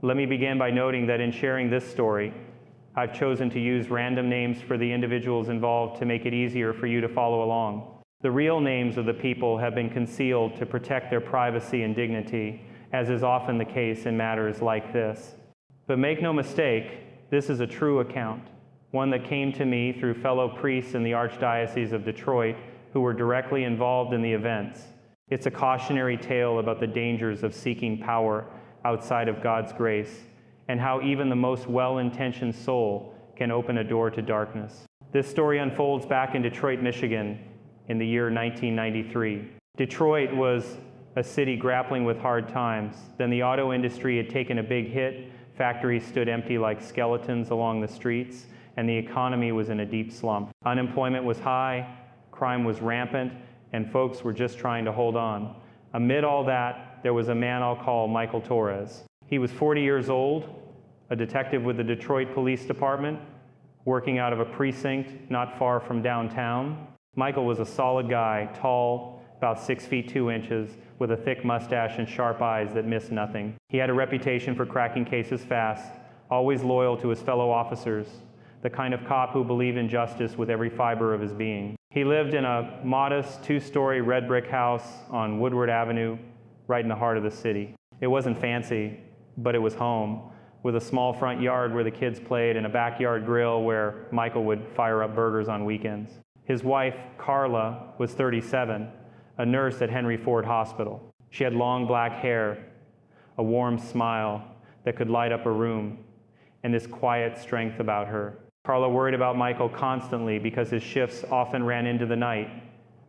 Let me begin by noting that in sharing this story, I've chosen to use random names for the individuals involved to make it easier for you to follow along. The real names of the people have been concealed to protect their privacy and dignity, as is often the case in matters like this. But make no mistake, this is a true account, one that came to me through fellow priests in the Archdiocese of Detroit who were directly involved in the events. It's a cautionary tale about the dangers of seeking power outside of God's grace, and how even the most well-intentioned soul can open a door to darkness. This story unfolds back in Detroit, Michigan, in the year 1993. Detroit was a city grappling with hard times. Then the auto industry had taken a big hit, factories stood empty like skeletons along the streets, and the economy was in a deep slump. Unemployment was high, crime was rampant, and folks were just trying to hold on. Amid all that, there was a man I'll call Michael Torres. He was 40 years old, a detective with the Detroit Police Department, working out of a precinct not far from downtown. Michael was a solid guy, tall, about 6 feet 2 inches, with a thick mustache and sharp eyes that missed nothing. He had a reputation for cracking cases fast, always loyal to his fellow officers, the kind of cop who believed in justice with every fiber of his being. He lived in a modest 2-story red brick house on Woodward Avenue, right in the heart of the city. It wasn't fancy, but it was home, with a small front yard where the kids played and a backyard grill where Michael would fire up burgers on weekends. His wife, Carla, was 37, a nurse at Henry Ford Hospital. She had long black hair, a warm smile that could light up a room, and this quiet strength about her. Carla worried about Michael constantly because his shifts often ran into the night,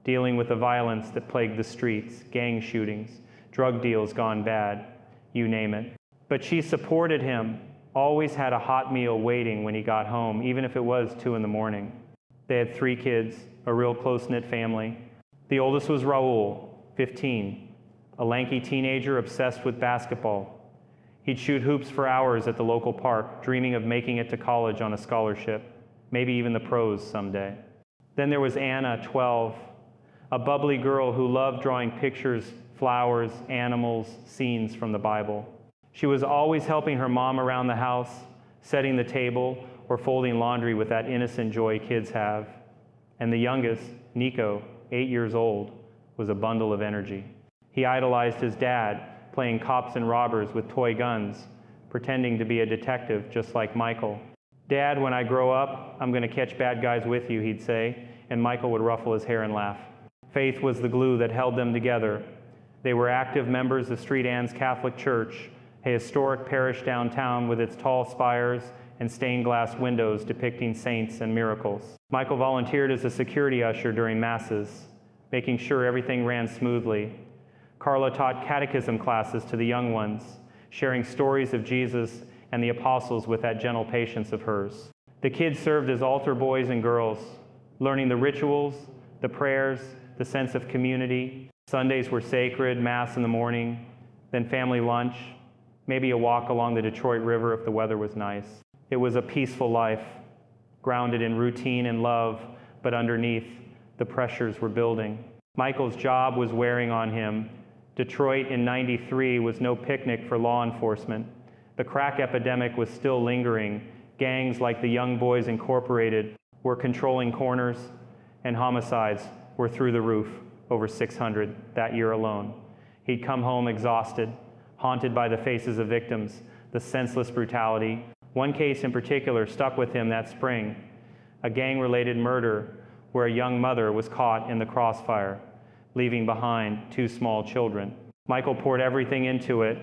dealing with the violence that plagued the streets, gang shootings, drug deals gone bad, you name it. But she supported him, always had a hot meal waiting when he got home, even if it was 2 in the morning. They had 3 kids, a real close-knit family. The oldest was Raul, 15, a lanky teenager obsessed with basketball. He'd shoot hoops for hours at the local park, dreaming of making it to college on a scholarship, maybe even the pros someday. Then there was Anna, 12, a bubbly girl who loved drawing pictures, flowers, animals, scenes from the Bible. She was always helping her mom around the house, setting the table, or folding laundry with that innocent joy kids have. And the youngest, Nico, 8 years old, was a bundle of energy. He idolized his dad, playing cops and robbers with toy guns, pretending to be a detective just like Michael. "Dad, when I grow up, I'm going to catch bad guys with you," he'd say, and Michael would ruffle his hair and laugh. Faith was the glue that held them together. They were active members of St. Anne's Catholic Church, a historic parish downtown with its tall spires and stained glass windows depicting saints and miracles. Michael volunteered as a security usher during masses, making sure everything ran smoothly. Carla taught catechism classes to the young ones, sharing stories of Jesus and the apostles with that gentle patience of hers. The kids served as altar boys and girls, learning the rituals, the prayers, the sense of community. Sundays were sacred, Mass in the morning, then family lunch, maybe a walk along the Detroit River if the weather was nice. It was a peaceful life, grounded in routine and love, but underneath, the pressures were building. Michael's job was wearing on him. Detroit in '93 was no picnic for law enforcement. The crack epidemic was still lingering. Gangs like the Young Boys Incorporated were controlling corners, and homicides were through the roof, over 600 that year alone. He'd come home exhausted, haunted by the faces of victims, the senseless brutality. One case in particular stuck with him that spring, a gang-related murder where a young mother was caught in the crossfire, leaving behind 2 small children. Michael poured everything into it,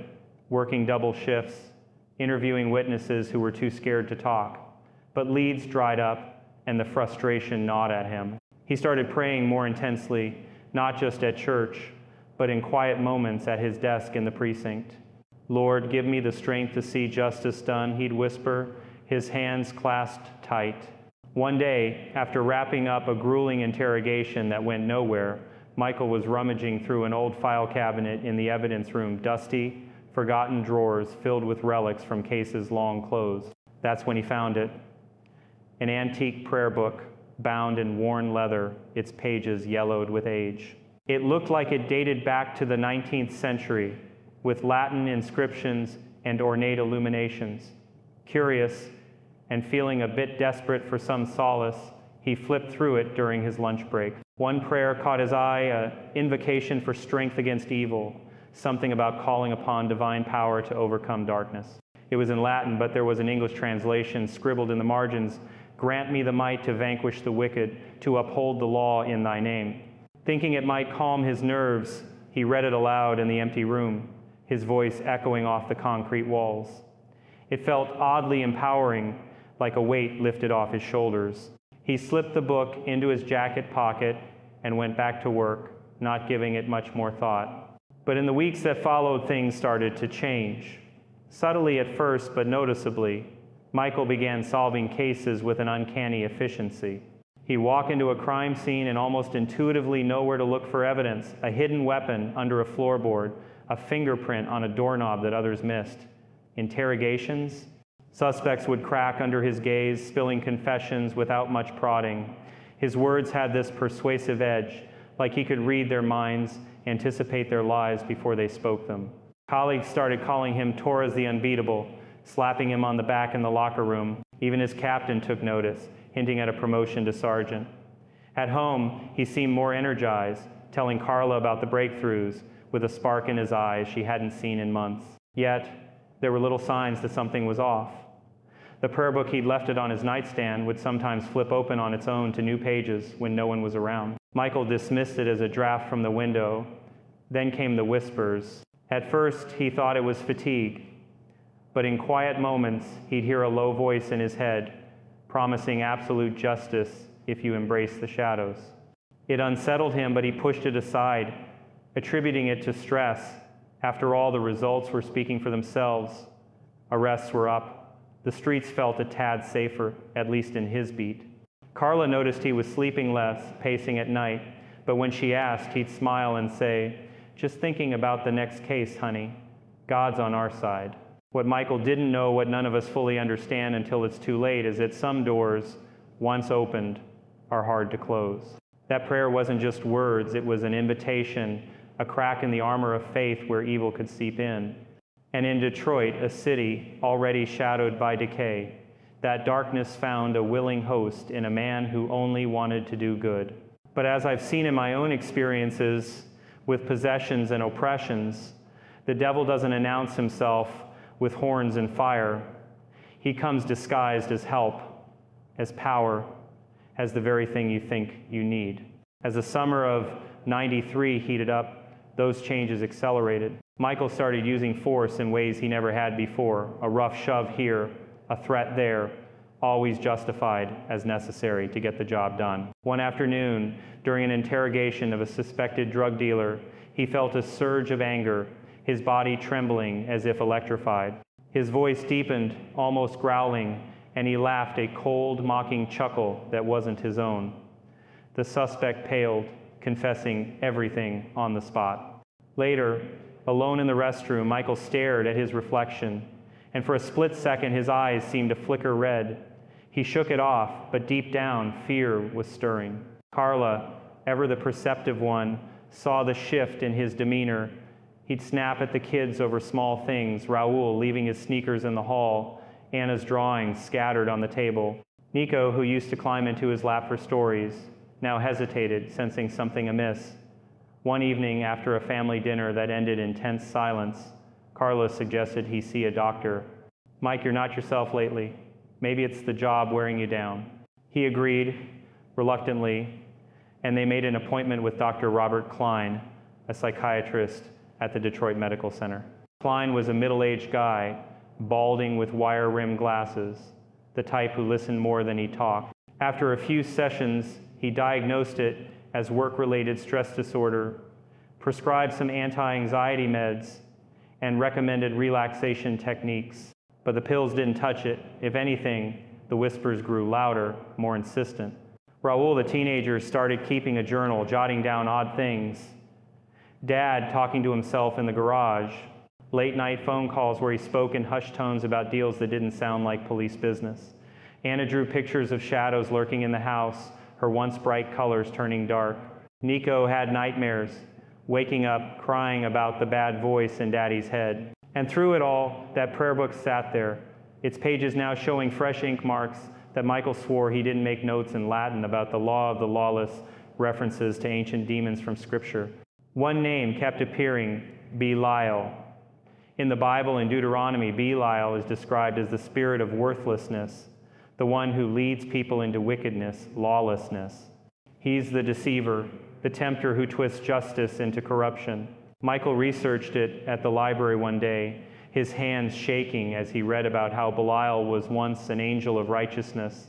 working double shifts, interviewing witnesses who were too scared to talk. But leads dried up, and the frustration gnawed at him. He started praying more intensely, not just at church, but in quiet moments at his desk in the precinct. "Lord, give me the strength to see justice done," he'd whisper, his hands clasped tight. One day, after wrapping up a grueling interrogation that went nowhere, Michael was rummaging through an old file cabinet in the evidence room, dusty, forgotten drawers filled with relics from cases long closed. That's when he found it. An antique prayer book, bound in worn leather, its pages yellowed with age. It looked like it dated back to the 19th century, with Latin inscriptions and ornate illuminations. Curious and feeling a bit desperate for some solace, he flipped through it during his lunch break. One prayer caught his eye, an invocation for strength against evil, something about calling upon divine power to overcome darkness. It was in Latin, but there was an English translation scribbled in the margins, "Grant me the might to vanquish the wicked, to uphold the law in thy name." Thinking it might calm his nerves, he read it aloud in the empty room, his voice echoing off the concrete walls. It felt oddly empowering, like a weight lifted off his shoulders. He slipped the book into his jacket pocket and went back to work, not giving it much more thought. But in the weeks that followed, things started to change. Subtly at first, but noticeably, Michael began solving cases with an uncanny efficiency. He'd walk into a crime scene and almost intuitively know where to look for evidence, a hidden weapon under a floorboard, a fingerprint on a doorknob that others missed. Interrogations? Suspects would crack under his gaze, spilling confessions without much prodding. His words had this persuasive edge, like he could read their minds, anticipate their lies before they spoke them. Colleagues started calling him Torres the Unbeatable, slapping him on the back in the locker room. Even his captain took notice, hinting at a promotion to sergeant. At home, he seemed more energized, telling Carla about the breakthroughs, with a spark in his eyes she hadn't seen in months. Yet, there were little signs that something was off. The prayer book he'd left it on his nightstand would sometimes flip open on its own to new pages when no one was around. Michael dismissed it as a draft from the window. Then came the whispers. At first, he thought it was fatigue, but in quiet moments, he'd hear a low voice in his head, promising absolute justice if you embrace the shadows. It unsettled him, but he pushed it aside, attributing it to stress. After all, the results were speaking for themselves. Arrests were up. The streets felt a tad safer, at least in his beat. Carla noticed he was sleeping less, pacing at night, but when she asked, he'd smile and say, "Just thinking about the next case, honey. God's on our side." What Michael didn't know, what none of us fully understand until it's too late, is that some doors, once opened, are hard to close. That prayer wasn't just words, it was an invitation, a crack in the armor of faith where evil could seep in. And in Detroit, a city already shadowed by decay, that darkness found a willing host in a man who only wanted to do good. But as I've seen in my own experiences with possessions and oppressions, the devil doesn't announce himself with horns and fire. He comes disguised as help, as power, as the very thing you think you need. As the summer of '93 heated up, those changes accelerated. Michael started using force in ways he never had before, a rough shove here, a threat there, always justified as necessary to get the job done. One afternoon, during an interrogation of a suspected drug dealer, he felt a surge of anger, his body trembling as if electrified. His voice deepened, almost growling, and he laughed a cold, mocking chuckle that wasn't his own. The suspect paled, confessing everything on the spot. Later, alone in the restroom, Michael stared at his reflection, and for a split second his eyes seemed to flicker red. He shook it off, but deep down, fear was stirring. Carla, ever the perceptive one, saw the shift in his demeanor. He'd snap at the kids over small things, Raul leaving his sneakers in the hall, Anna's drawings scattered on the table. Nico, who used to climb into his lap for stories, now hesitated, sensing something amiss. One evening, after a family dinner that ended in tense silence, Carla suggested he see a doctor. "Mike, you're not yourself lately. Maybe it's the job wearing you down." He agreed, reluctantly, and they made an appointment with Dr. Robert Klein, a psychiatrist at the Detroit Medical Center. Klein was a middle-aged guy, balding with wire-rimmed glasses, the type who listened more than he talked. After a few sessions, he diagnosed it as work-related stress disorder, prescribed some anti-anxiety meds, and recommended relaxation techniques. But the pills didn't touch it. If anything, the whispers grew louder, more insistent. Raul, the teenager, started keeping a journal, jotting down odd things. Dad talking to himself in the garage. Late-night phone calls where he spoke in hushed tones about deals that didn't sound like police business. Anna drew pictures of shadows lurking in the house, her once bright colors turning dark. Nico had nightmares, waking up crying about the bad voice in Daddy's head. And through it all, that prayer book sat there, its pages now showing fresh ink marks that Michael swore he didn't make notes in Latin about the law of the lawless, references to ancient demons from Scripture. One name kept appearing, Belial. In the Bible, in Deuteronomy, Belial is described as the spirit of worthlessness, the one who leads people into wickedness, lawlessness. He's the deceiver, the tempter who twists justice into corruption. Michael researched it at the library one day, his hands shaking as he read about how Belial was once an angel of righteousness,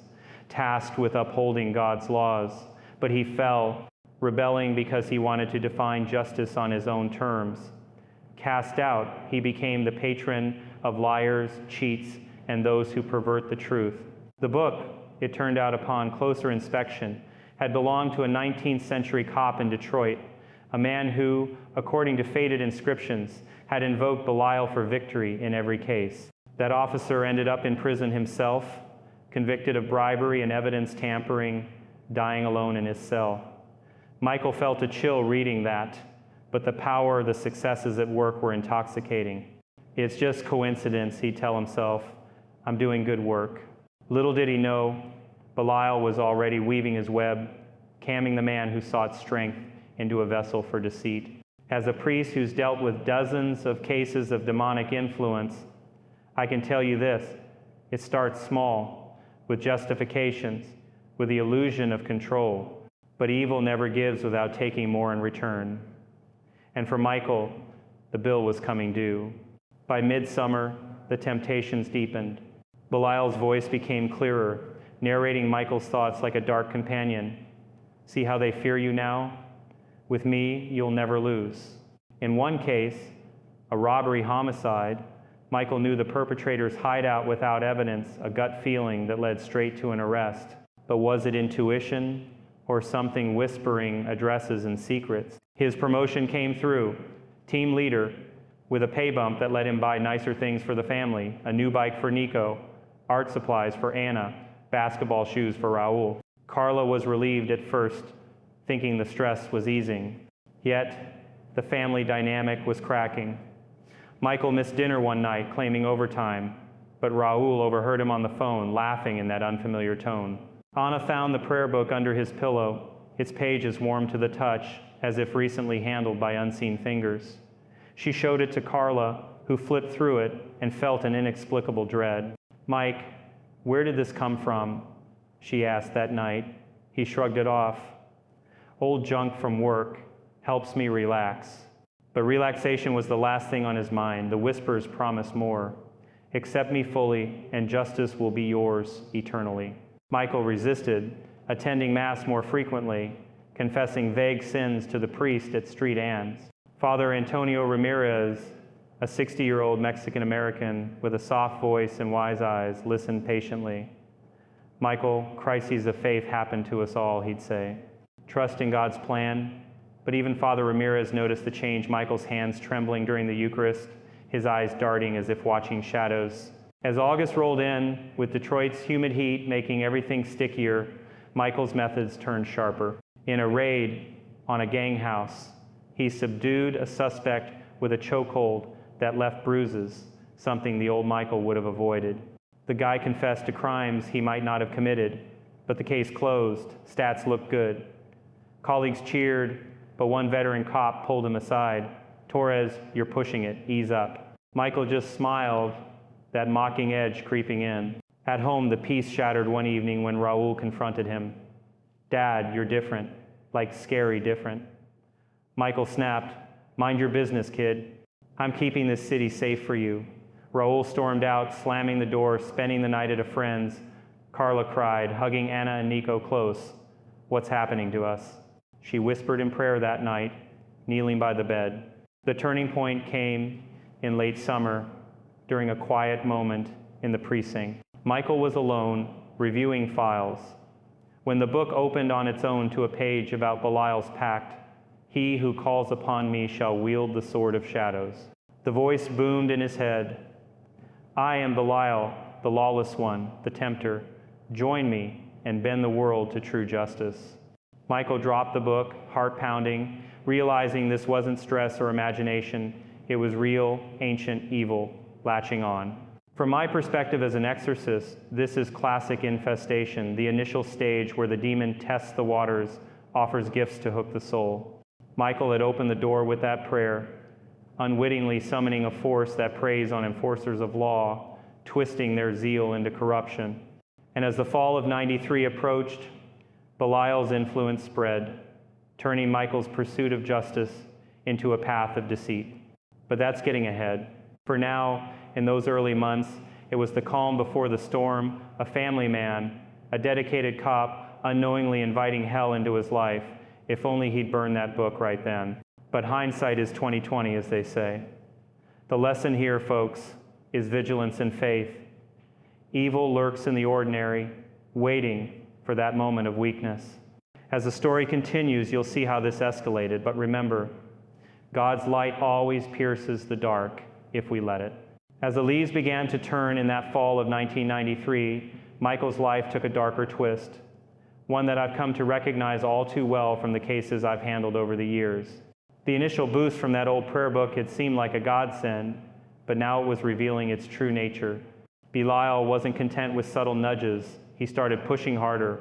tasked with upholding God's laws, but he fell, rebelling because he wanted to define justice on his own terms. Cast out, he became the patron of liars, cheats, and those who pervert the truth. The book, it turned out upon closer inspection, had belonged to a 19th century cop in Detroit, a man who, according to faded inscriptions, had invoked Belial for victory in every case. That officer ended up in prison himself, convicted of bribery and evidence tampering, dying alone in his cell. Michael felt a chill reading that, but the power, the successes at work were intoxicating. It's just coincidence, he'd tell himself. I'm doing good work. Little did he know, Belial was already weaving his web, camming the man who sought strength into a vessel for deceit. As a priest who's dealt with dozens of cases of demonic influence, I can tell you this: it starts small, with justifications, with the illusion of control, but evil never gives without taking more in return. And for Michael, the bill was coming due. By midsummer, the temptations deepened. Belial's voice became clearer, narrating Michael's thoughts like a dark companion. See how they fear you now? With me, you'll never lose. In one case, a robbery homicide, Michael knew the perpetrator's hideout without evidence, a gut feeling that led straight to an arrest. But was it intuition or something whispering addresses and secrets? His promotion came through, team leader, with a pay bump that let him buy nicer things for the family, a new bike for Nico, art supplies for Anna, basketball shoes for Raul. Carla was relieved at first, thinking the stress was easing. Yet, the family dynamic was cracking. Michael missed dinner one night, claiming overtime, but Raul overheard him on the phone, laughing in that unfamiliar tone. Anna found the prayer book under his pillow, its pages warm to the touch, as if recently handled by unseen fingers. She showed it to Carla, who flipped through it and felt an inexplicable dread. "Mike, where did this come from?" she asked that night. He shrugged it off. "Old junk from work, helps me relax." But relaxation was the last thing on his mind. The whispers promised more. "Accept me fully, and justice will be yours eternally." Michael resisted, attending Mass more frequently, confessing vague sins to the priest at Street Ann's. Father Antonio Ramirez, a 60-year-old Mexican-American with a soft voice and wise eyes, listened patiently. "Michael, crises of faith happen to us all," he'd say. "Trust in God's plan." But even Father Ramirez noticed the change, Michael's hands trembling during the Eucharist, his eyes darting as if watching shadows. As August rolled in, with Detroit's humid heat making everything stickier, Michael's methods turned sharper. In a raid on a gang house, he subdued a suspect with a chokehold that left bruises, something the old Michael would have avoided. The guy confessed to crimes he might not have committed, but the case closed. Stats looked good. Colleagues cheered, but one veteran cop pulled him aside. "Torres, you're pushing it. Ease up." Michael just smiled, that mocking edge creeping in. At home, the peace shattered one evening when Raul confronted him. "Dad, you're different, like scary different." Michael snapped, "Mind your business, kid. I'm keeping this city safe for you." Raul stormed out, slamming the door, spending the night at a friend's. Carla cried, hugging Anna and Nico close. "What's happening to us?" She whispered in prayer that night, kneeling by the bed. The turning point came in late summer, during a quiet moment in the precinct. Michael was alone, reviewing files, when the book opened on its own to a page about Belial's pact. "He who calls upon me shall wield the sword of shadows." The voice boomed in his head. "I am Belial, the lawless one, the tempter. Join me and bend the world to true justice." Michael dropped the book, heart pounding, realizing this wasn't stress or imagination. It was real, ancient evil latching on. From my perspective as an exorcist, this is classic infestation, the initial stage where the demon tests the waters, offers gifts to hook the soul. Michael had opened the door with that prayer, unwittingly summoning a force that preys on enforcers of law, twisting their zeal into corruption. And as the fall of 93 approached, Belial's influence spread, turning Michael's pursuit of justice into a path of deceit. But that's getting ahead. For now, in those early months, it was the calm before the storm, a family man, a dedicated cop, unknowingly inviting hell into his life. If only he'd burned that book right then. But hindsight is 20/20, as they say. The lesson here, folks, is vigilance and faith. Evil lurks in the ordinary, waiting for that moment of weakness. As the story continues, you'll see how this escalated. But remember, God's light always pierces the dark if we let it. As the leaves began to turn in that fall of 1993, Michael's life took a darker twist, one that I've come to recognize all too well from the cases I've handled over the years. The initial boost from that old prayer book had seemed like a godsend, but now it was revealing its true nature. Belial wasn't content with subtle nudges. He started pushing harder,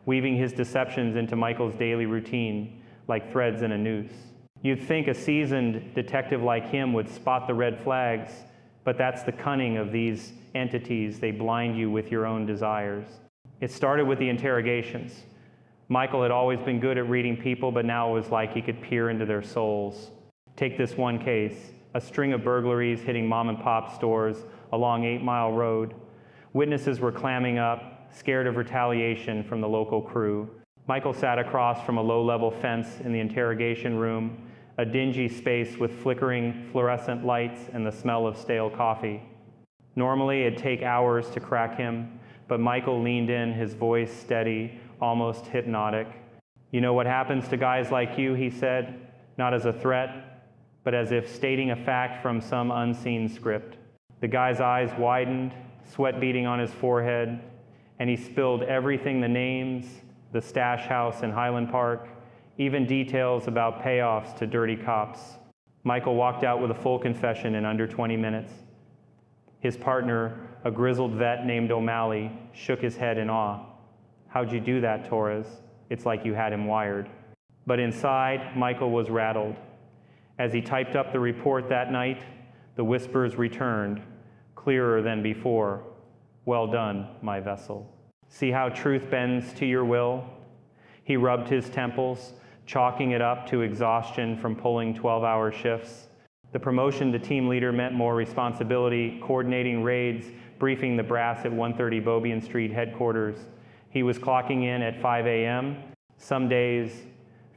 weaving his deceptions into Michael's daily routine like threads in a noose. You'd think a seasoned detective like him would spot the red flags, but that's the cunning of these entities. They blind you with your own desires. It started with the interrogations. Michael had always been good at reading people, but now it was like he could peer into their souls. Take this one case, a string of burglaries hitting mom-and-pop stores along 8 Mile Road. Witnesses were clamming up, scared of retaliation from the local crew. Michael sat across from a low-level fence in the interrogation room, a dingy space with flickering fluorescent lights and the smell of stale coffee. Normally, it'd take hours to crack him, but Michael leaned in, his voice steady, almost hypnotic. "You know what happens to guys like you," he said, not as a threat, but as if stating a fact from some unseen script. The guy's eyes widened, sweat beading on his forehead, and he spilled everything: the names, the stash house in Highland Park, even details about payoffs to dirty cops. Michael walked out with a full confession in under 20 minutes. His partner, a grizzled vet named O'Malley, shook his head in awe. "How'd you do that, Torres? It's like you had him wired." But inside, Michael was rattled. As he typed up the report that night, the whispers returned, clearer than before. "Well done, my vessel." See how truth bends to your will? He rubbed his temples, chalking it up to exhaustion from pulling 12-hour shifts. The promotion to team leader meant more responsibility, coordinating raids, briefing the brass at 130 Beaubien Street headquarters. He was clocking in at 5 a.m., some days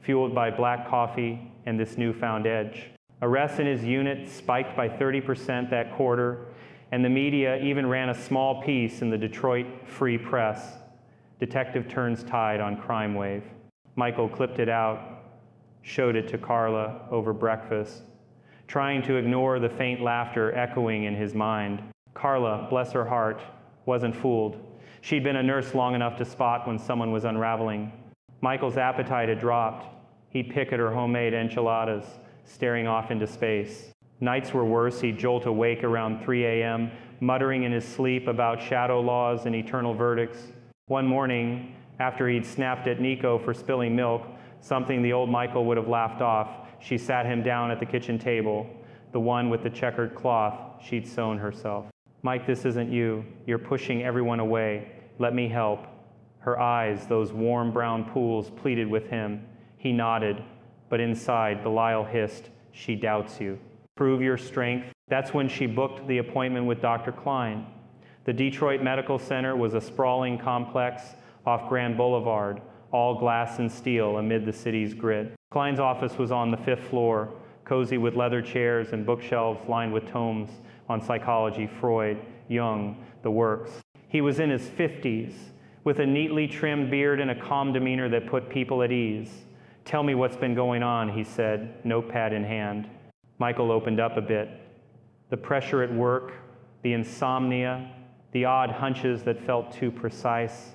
fueled by black coffee and this newfound edge. Arrests in his unit spiked by 30% that quarter, and the media even ran a small piece in the Detroit Free Press. Detective turns tide on crime wave. Michael clipped it out, showed it to Carla over breakfast, trying to ignore the faint laughter echoing in his mind. Carla, bless her heart, wasn't fooled. She'd been a nurse long enough to spot when someone was unraveling. Michael's appetite had dropped. He'd pick at her homemade enchiladas, staring off into space. Nights were worse. He'd jolt awake around 3 a.m., muttering in his sleep about shadow laws and eternal verdicts. One morning, after he'd snapped at Nico for spilling milk, something the old Michael would have laughed off, she sat him down at the kitchen table, the one with the checkered cloth she'd sewn herself. "Mike, this isn't you. You're pushing everyone away. Let me help." Her eyes, those warm brown pools, pleaded with him. He nodded, but inside, Belial hissed, "She doubts you. Prove your strength." That's when she booked the appointment with Dr. Klein. The Detroit Medical Center was a sprawling complex off Grand Boulevard, all glass and steel amid the city's grit. Klein's office was on the 5th floor, cozy with leather chairs and bookshelves lined with tomes on psychology, Freud, Jung, the works. He was in his 50s, with a neatly trimmed beard and a calm demeanor that put people at ease. "Tell me what's been going on," he said, notepad in hand. Michael opened up a bit. The pressure at work, the insomnia, the odd hunches that felt too precise.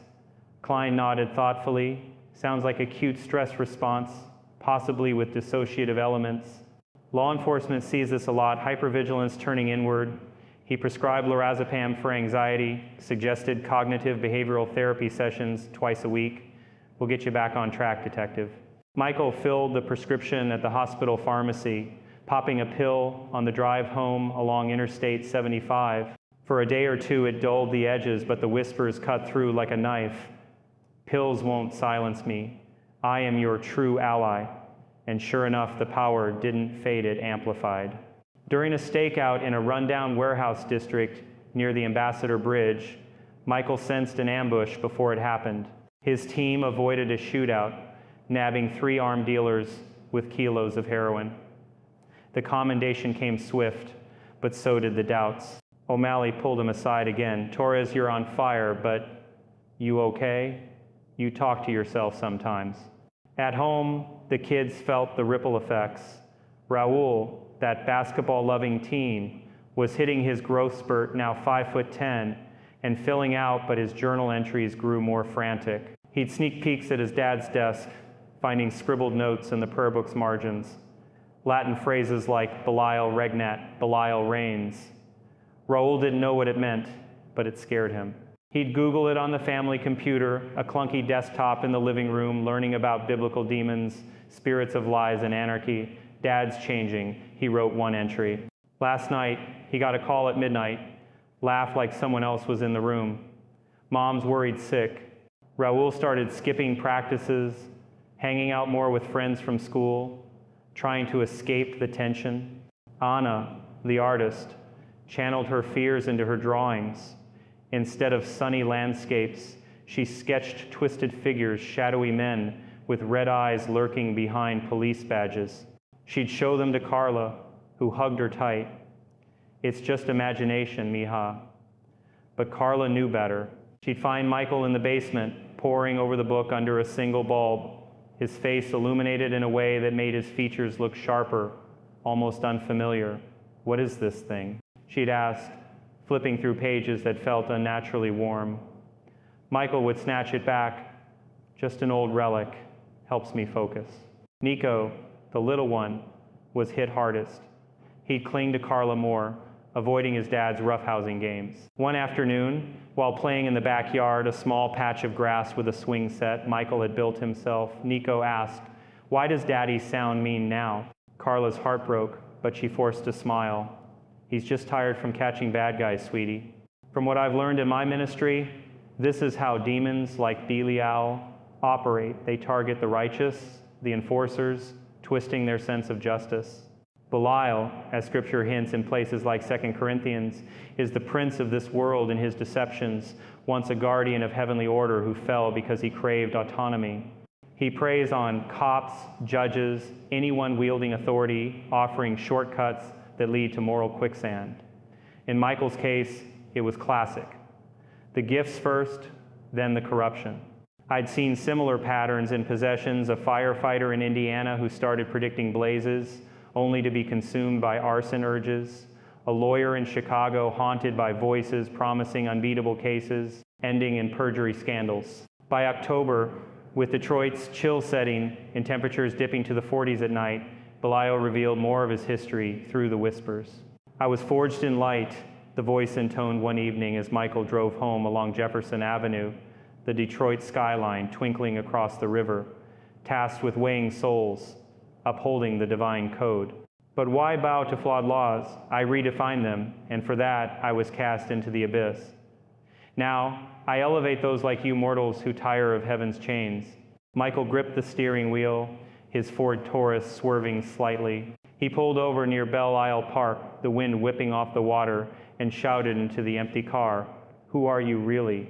Klein nodded thoughtfully. "Sounds like acute stress response, possibly with dissociative elements." Law enforcement sees this a lot, hypervigilance turning inward. He prescribed lorazepam for anxiety, suggested cognitive behavioral therapy sessions twice a week. We'll get you back on track, detective. Michael filled the prescription at the hospital pharmacy, popping a pill on the drive home along Interstate 75. For a day or two, it dulled the edges, but the whispers cut through like a knife. Pills won't silence me. I am your true ally. And sure enough, the power didn't fade, it amplified. During a stakeout in a rundown warehouse district near the Ambassador Bridge, Michael sensed an ambush before it happened. His team avoided a shootout, nabbing 3 armed dealers with kilos of heroin. The commendation came swift, but so did the doubts. O'Malley pulled him aside again. Torres, you're on fire, but you okay? You talk to yourself sometimes. At home, the kids felt the ripple effects. Raul, that basketball-loving teen, was hitting his growth spurt, now 5'10", and filling out, but his journal entries grew more frantic. He'd sneak peeks at his dad's desk, finding scribbled notes in the prayer book's margins. Latin phrases like Belial regnat, Belial reigns. Raul didn't know what it meant, but it scared him. He'd Google it on the family computer, a clunky desktop in the living room, learning about biblical demons, spirits of lies and anarchy. Dad's changing, he wrote one entry. Last night, he got a call at midnight, laughed like someone else was in the room. Mom's worried sick. Raul started skipping practices, hanging out more with friends from school, trying to escape the tension. Anna, the artist, channeled her fears into her drawings. Instead of sunny landscapes, she sketched twisted figures, shadowy men with red eyes lurking behind police badges. She'd show them to Carla, who hugged her tight. It's just imagination, mija. But Carla knew better. She'd find Michael in the basement, poring over the book under a single bulb, his face illuminated in a way that made his features look sharper, almost unfamiliar. What is this thing? She'd ask, flipping through pages that felt unnaturally warm. Michael would snatch it back. Just an old relic, helps me focus. Nico, the little one, was hit hardest. He'd cling to Carla more, avoiding his dad's roughhousing games. One afternoon, while playing in the backyard, a small patch of grass with a swing set Michael had built himself, Nico asked, "Why does Daddy's sound mean now?" Carla's heart broke, but she forced a smile. "He's just tired from catching bad guys, sweetie." From what I've learned in my ministry, this is how demons like Belial operate. They target the righteous, the enforcers, twisting their sense of justice. Belial, as Scripture hints in places like 2 Corinthians, is the prince of this world in his deceptions, once a guardian of heavenly order who fell because he craved autonomy. He preys on cops, judges, anyone wielding authority, offering shortcuts that lead to moral quicksand. In Michael's case, it was classic. The gifts first, then the corruption. I'd seen similar patterns in possessions, a firefighter in Indiana who started predicting blazes, only to be consumed by arson urges, a lawyer in Chicago haunted by voices promising unbeatable cases, ending in perjury scandals. By October, with Detroit's chill setting and temperatures dipping to the 40s at night, Belial revealed more of his history through the whispers. "I was forged in light," the voice intoned one evening as Michael drove home along Jefferson Avenue, the Detroit skyline twinkling across the river, tasked with weighing souls, upholding the divine code. But why bow to flawed laws? I redefined them, and for that I was cast into the abyss. Now, I elevate those like you mortals who tire of heaven's chains. Michael gripped the steering wheel, his Ford Taurus swerving slightly. He pulled over near Belle Isle Park, the wind whipping off the water, and shouted into the empty car, "Who are you really?"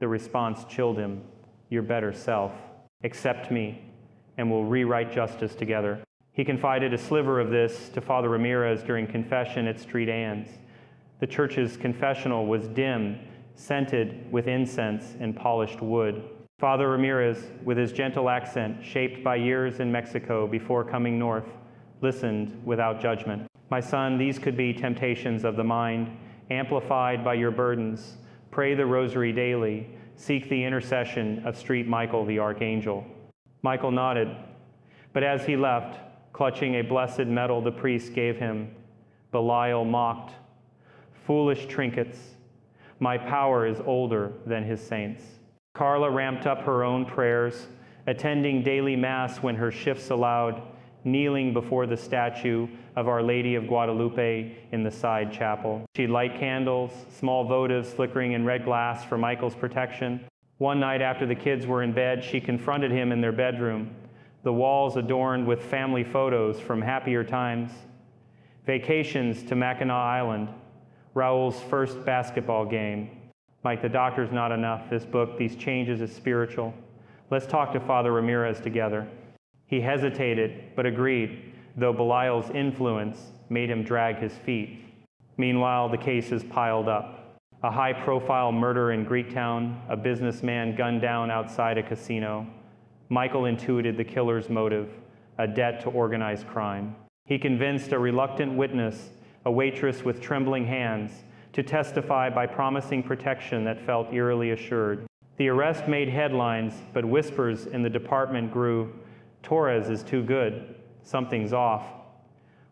The response chilled him, "Your better self. Accept me, and we'll rewrite justice together." He confided a sliver of this to Father Ramirez during confession at Street Ann's. The church's confessional was dim, scented with incense and polished wood. Father Ramirez, with his gentle accent shaped by years in Mexico before coming north, listened without judgment. "My son, these could be temptations of the mind, amplified by your burdens. Pray the rosary daily. Seek the intercession of Street Michael the Archangel." Michael nodded, but as he left, clutching a blessed medal the priest gave him. Belial mocked, "Foolish trinkets, my power is older than his saints." Carla ramped up her own prayers, attending daily Mass when her shifts allowed, kneeling before the statue of Our Lady of Guadalupe in the side chapel. She'd light candles, small votives flickering in red glass for Michael's protection. One night after the kids were in bed, she confronted him in their bedroom, the walls adorned with family photos from happier times, vacations to Mackinac Island, Raoul's first basketball game. Mike, the doctor's not enough. This book, these changes, is spiritual. Let's talk to Father Ramirez together. He hesitated, but agreed, though Belial's influence made him drag his feet. Meanwhile, the cases piled up. A high-profile murder in Greektown, a businessman gunned down outside a casino. Michael intuited the killer's motive, a debt to organized crime. He convinced a reluctant witness, a waitress with trembling hands, to testify by promising protection that felt eerily assured. The arrest made headlines, but whispers in the department grew, "Torres is too good. Something's off."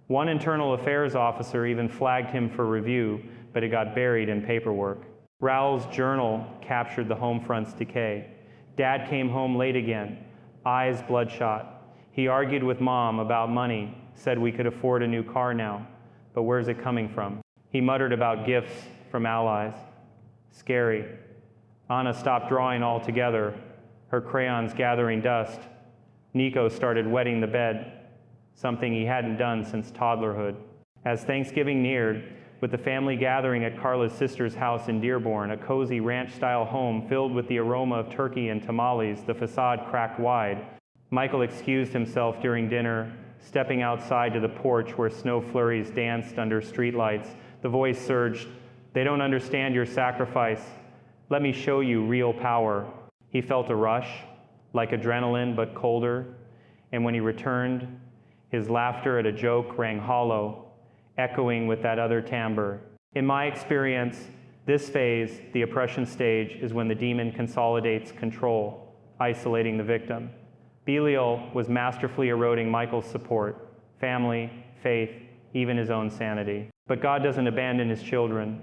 One internal affairs officer even flagged him for review, but it got buried in paperwork. Raoul's journal captured the home front's decay. Dad came home late again, eyes bloodshot. He argued with Mom about money, said we could afford a new car now, but where's it coming from? He muttered about gifts from allies. Scary. Anna stopped drawing altogether, her crayons gathering dust. Nico started wetting the bed, something he hadn't done since toddlerhood. As Thanksgiving neared, with the family gathering at Carla's sister's house in Dearborn, a cozy ranch-style home filled with the aroma of turkey and tamales, the facade cracked wide. Michael excused himself during dinner, stepping outside to the porch where snow flurries danced under streetlights. The voice surged, "They don't understand your sacrifice. Let me show you real power." He felt a rush, like adrenaline but colder, and when he returned, his laughter at a joke rang hollow, echoing with that other timbre. In my experience, this phase, the oppression stage, is when the demon consolidates control, isolating the victim. Belial was masterfully eroding Michael's support, family, faith, even his own sanity. But God doesn't abandon his children.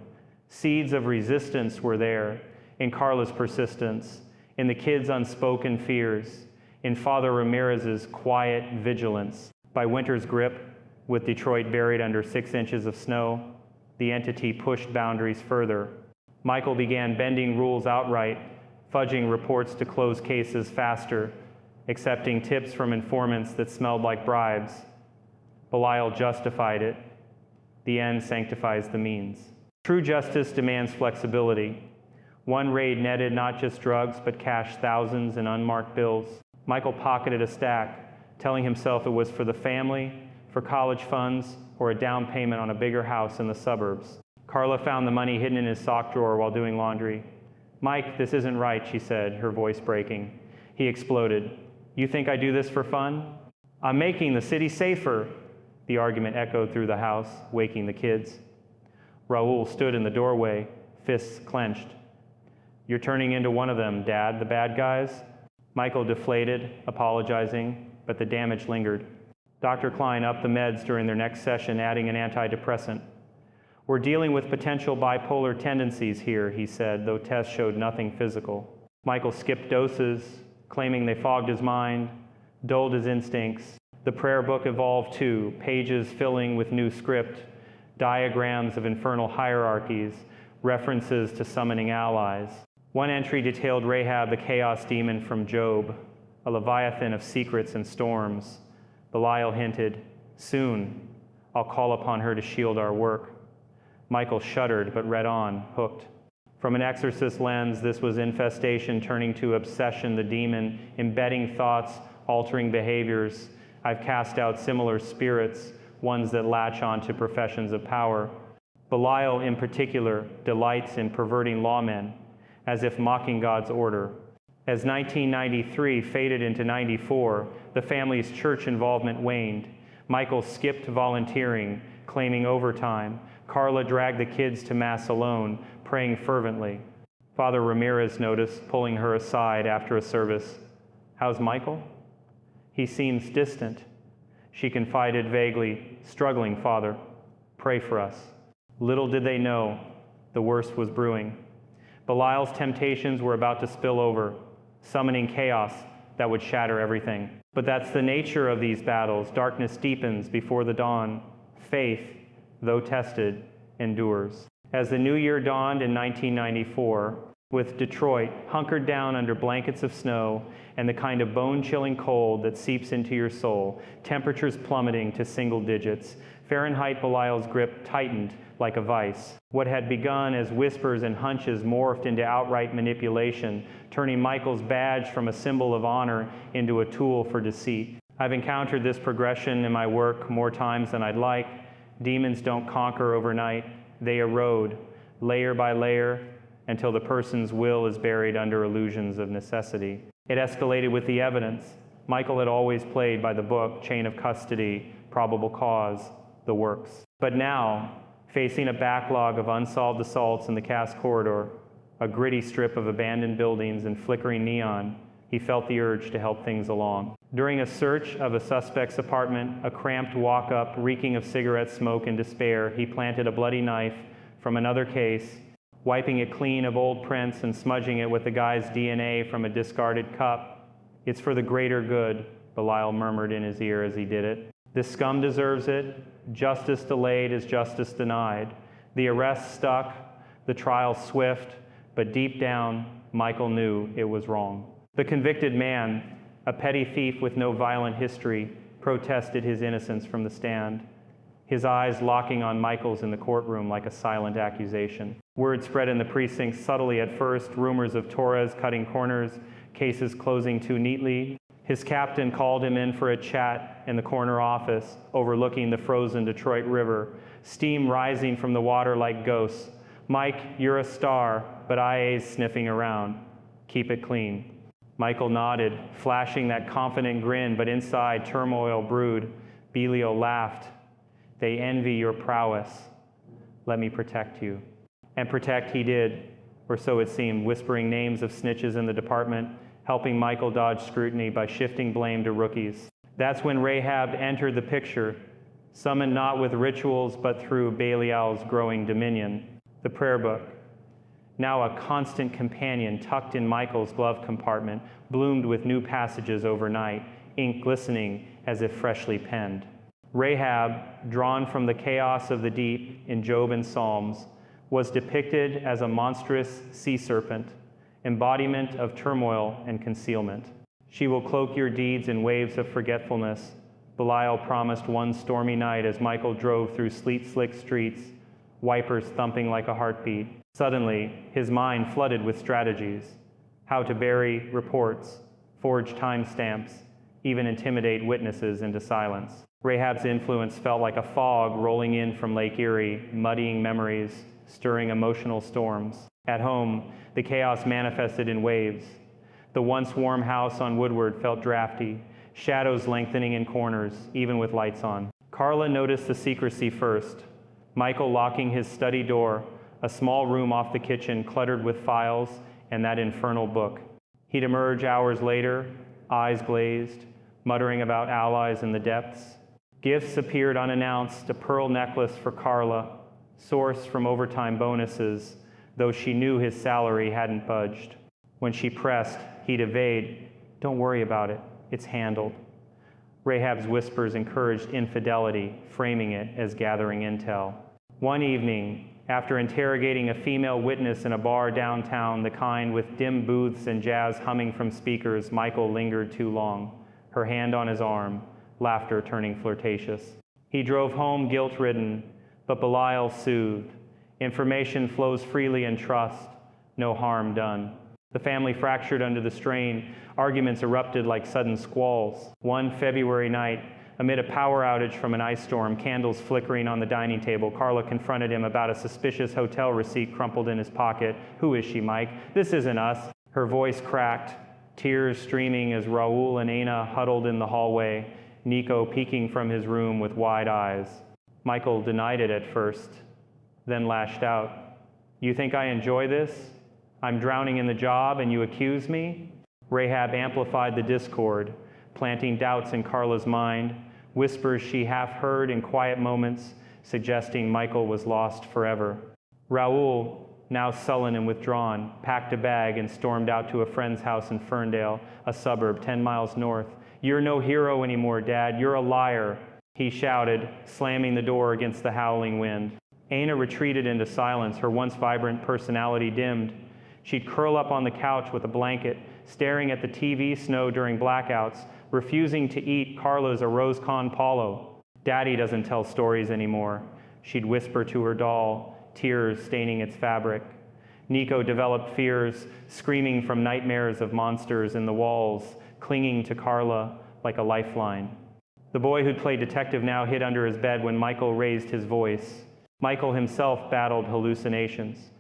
Seeds of resistance were there in Carla's persistence, in the kids' unspoken fears, in Father Ramirez's quiet vigilance. By winter's grip, with Detroit buried under 6 inches of snow, the entity pushed boundaries further. Michael began bending rules outright, fudging reports to close cases faster, accepting tips from informants that smelled like bribes. Belial justified it. The end sanctifies the means. True justice demands flexibility. One raid netted not just drugs, but cashed thousands in unmarked bills. Michael pocketed a stack, telling himself it was for the family, for college funds, or a down payment on a bigger house in the suburbs. Carla found the money hidden in his sock drawer while doing laundry. "Mike, this isn't right," she said, her voice breaking. He exploded. "You think I do this for fun? I'm making the city safer." The argument echoed through the house, waking the kids. Raoul stood in the doorway, fists clenched. "You're turning into one of them, Dad, the bad guys?" Michael deflated, apologizing, but the damage lingered. Dr. Klein upped the meds during their next session, adding an antidepressant. "We're dealing with potential bipolar tendencies here," he said, though tests showed nothing physical. Michael skipped doses, claiming they fogged his mind, dulled his instincts. The prayer book evolved too, pages filling with new script, diagrams of infernal hierarchies, references to summoning allies. One entry detailed Rahab, the chaos demon from Job, a leviathan of secrets and storms. Belial hinted, "Soon, I'll call upon her to shield our work." Michael shuddered, but read on, hooked. From an exorcist lens, this was infestation turning to obsession, the demon embedding thoughts, altering behaviors. I've cast out similar spirits, ones that latch on to professions of power. Belial, in particular, delights in perverting lawmen, as if mocking God's order. As 1993 faded into 94, the family's church involvement waned. Michael skipped volunteering, claiming overtime. Carla dragged the kids to Mass alone, praying fervently. Father Ramirez noticed, pulling her aside after a service. "How's Michael?" "He seems distant." She confided vaguely, "Struggling, Father. Pray for us." Little did they know, the worst was brewing. Belial's temptations were about to spill over, summoning chaos that would shatter everything. But that's the nature of these battles. Darkness deepens before the dawn. Faith, though tested, endures. As the new year dawned in 1994, with Detroit hunkered down under blankets of snow and the kind of bone-chilling cold that seeps into your soul, temperatures plummeting to single digits, Fahrenheit Belial's grip tightened like a vice. What had begun as whispers and hunches morphed into outright manipulation, turning Michael's badge from a symbol of honor into a tool for deceit. I've encountered this progression in my work more times than I'd like. Demons don't conquer overnight. They erode, layer by layer, until the person's will is buried under illusions of necessity. It escalated with the evidence. Michael had always played by the book, chain of custody, probable cause, the works. But now, facing a backlog of unsolved assaults in the Cass corridor, a gritty strip of abandoned buildings and flickering neon, he felt the urge to help things along. During a search of a suspect's apartment, a cramped walk-up reeking of cigarette smoke and despair, he planted a bloody knife from another case, wiping it clean of old prints and smudging it with the guy's DNA from a discarded cup. "It's for the greater good," Belial murmured in his ear as he did it. "This scum deserves it. Justice delayed is justice denied." The arrest stuck, the trial swift, but deep down, Michael knew it was wrong. The convicted man, a petty thief with no violent history, protested his innocence from the stand, his eyes locking on Michael's in the courtroom like a silent accusation. Word spread in the precinct subtly at first, rumors of Torres cutting corners, cases closing too neatly. His captain called him in for a chat in the corner office, overlooking the frozen Detroit River, steam rising from the water like ghosts. "Mike, you're a star, but IA's sniffing around. Keep it clean." Michael nodded, flashing that confident grin, but inside turmoil brewed. Belial laughed. "They envy your prowess. Let me protect you." And protect he did, or so it seemed, whispering names of snitches in the department, helping Michael dodge scrutiny by shifting blame to rookies. That's when Rahab entered the picture, summoned not with rituals but through Belial's growing dominion. The prayer book, now a constant companion tucked in Michael's glove compartment, bloomed with new passages overnight, ink glistening as if freshly penned. Rahab, drawn from the chaos of the deep in Job and Psalms, was depicted as a monstrous sea serpent, embodiment of turmoil and concealment. "She will cloak your deeds in waves of forgetfulness," Belial promised one stormy night as Michael drove through sleet-slick streets, wipers thumping like a heartbeat. Suddenly, his mind flooded with strategies: how to bury reports, forge timestamps, even intimidate witnesses into silence. Rahab's influence felt like a fog rolling in from Lake Erie, muddying memories, stirring emotional storms. At home, the chaos manifested in waves. The once warm house on Woodward felt drafty, shadows lengthening in corners, even with lights on. Carla noticed the secrecy first. Michael locking his study door, a small room off the kitchen cluttered with files and that infernal book. He'd emerge hours later, eyes glazed, muttering about allies in the depths. Gifts appeared unannounced, a pearl necklace for Carla, sourced from overtime bonuses, though she knew his salary hadn't budged. When she pressed, he'd evade. "Don't worry about it, it's handled." Rahab's whispers encouraged infidelity, framing it as gathering intel. One evening, after interrogating a female witness in a bar downtown, the kind with dim booths and jazz humming from speakers, Michael lingered too long, her hand on his arm, laughter turning flirtatious. He drove home guilt-ridden, but Belial soothed. Information flows freely in trust, no harm done. The family fractured under the strain. Arguments erupted like sudden squalls. One February night, amid a power outage from an ice storm, candles flickering on the dining table, Carla confronted him about a suspicious hotel receipt crumpled in his pocket. "Who is she, Mike? This isn't us." Her voice cracked, tears streaming as Raul and Aina huddled in the hallway, Nico peeking from his room with wide eyes. Michael denied it at first, then lashed out. "You think I enjoy this? I'm drowning in the job and you accuse me?" Rahab amplified the discord, planting doubts in Carla's mind. whispers she half heard in quiet moments, suggesting Michael was lost forever. Raoul, now sullen and withdrawn, packed a bag and stormed out to a friend's house in Ferndale, a suburb 10 miles north. "You're no hero anymore, Dad. You're a liar," he shouted, slamming the door against the howling wind. Aina retreated into silence, her once vibrant personality dimmed. She'd curl up on the couch with a blanket, staring at the TV snow during blackouts, refusing to eat Carla's arroz con polo. "Daddy doesn't tell stories anymore," she'd whisper to her doll, tears staining its fabric. Nico developed fears, screaming from nightmares of monsters in the walls, clinging to Carla like a lifeline. The boy who'd played detective now hid under his bed when Michael raised his voice. Michael himself battled hallucinations,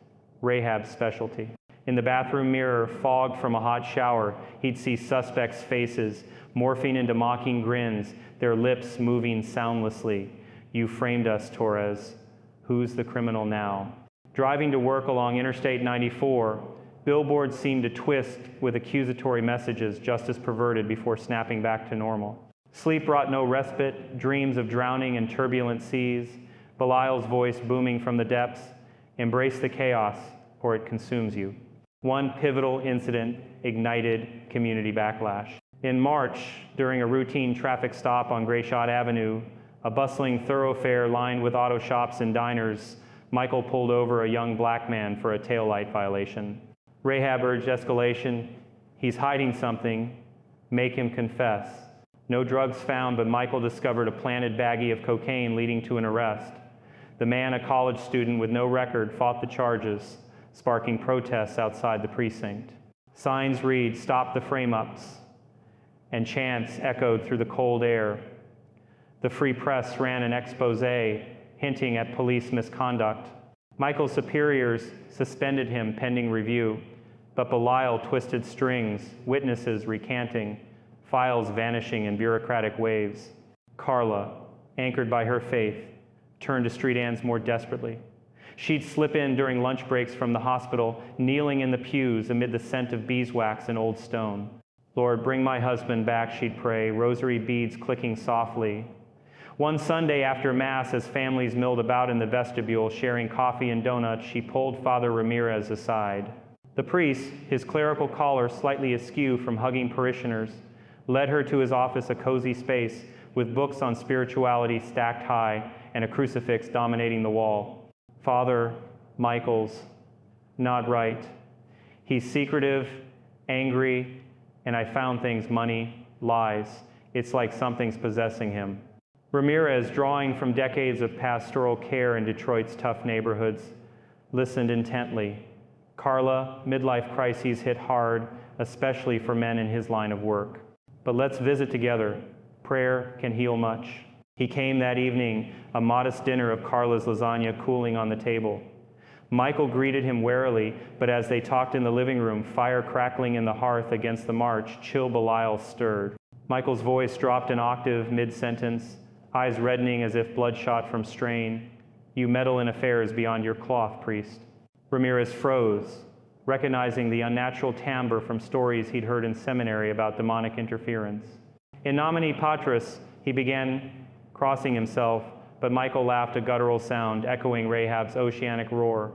Rahab's specialty. In the bathroom mirror, fogged from a hot shower, he'd see suspects' faces, morphing into mocking grins, their lips moving soundlessly. "You framed us, Torres. Who's the criminal now?" Driving to work along Interstate 94, billboards seemed to twist with accusatory messages just as perverted before snapping back to normal. Sleep brought no respite, dreams of drowning in turbulent seas. Belial's voice booming from the depths, "Embrace the chaos, or it consumes you." One pivotal incident ignited community backlash. In March, during a routine traffic stop on Grayshot Avenue, a bustling thoroughfare lined with auto shops and diners, Michael pulled over a young black man for a taillight violation. Rahab urged escalation. "He's hiding something. Make him confess." No drugs found, but Michael discovered a planted baggie of cocaine leading to an arrest. The man, a college student with no record, fought the charges, sparking protests outside the precinct. Signs read, "Stop the frame-ups," and chants echoed through the cold air. The Free Press ran an expose hinting at police misconduct. Michael's superiors suspended him pending review, but Belial twisted strings, witnesses recanting, files vanishing in bureaucratic waves. Carla, anchored by her faith, turned to street ends more desperately. She'd slip in during lunch breaks from the hospital, kneeling in the pews amid the scent of beeswax and old stone. "Lord, bring my husband back," she'd pray, rosary beads clicking softly. One Sunday after Mass, as families milled about in the vestibule, sharing coffee and donuts, she pulled Father Ramirez aside. The priest, his clerical collar slightly askew from hugging parishioners, led her to his office, a cozy space with books on spirituality stacked high and a crucifix dominating the wall. "Father, Michael's not right. He's secretive, angry, and I found things, money, lies. It's like something's possessing him." Ramirez, drawing from decades of pastoral care in Detroit's tough neighborhoods, listened intently. "Carla, midlife crises hit hard, especially for men in his line of work. But let's visit together. Prayer can heal much." He came that evening, a modest dinner of Carla's lasagna cooling on the table. Michael greeted him warily, but as they talked in the living room, fire crackling in the hearth against the march, chill Belial stirred. Michael's voice dropped an octave mid-sentence, eyes reddening as if bloodshot from strain. "You meddle in affairs beyond your cloth, priest." Ramirez froze, recognizing the unnatural timbre from stories he'd heard in seminary about demonic interference. "In nomine Patris," he began, crossing himself, but Michael laughed a guttural sound, echoing Rahab's oceanic roar.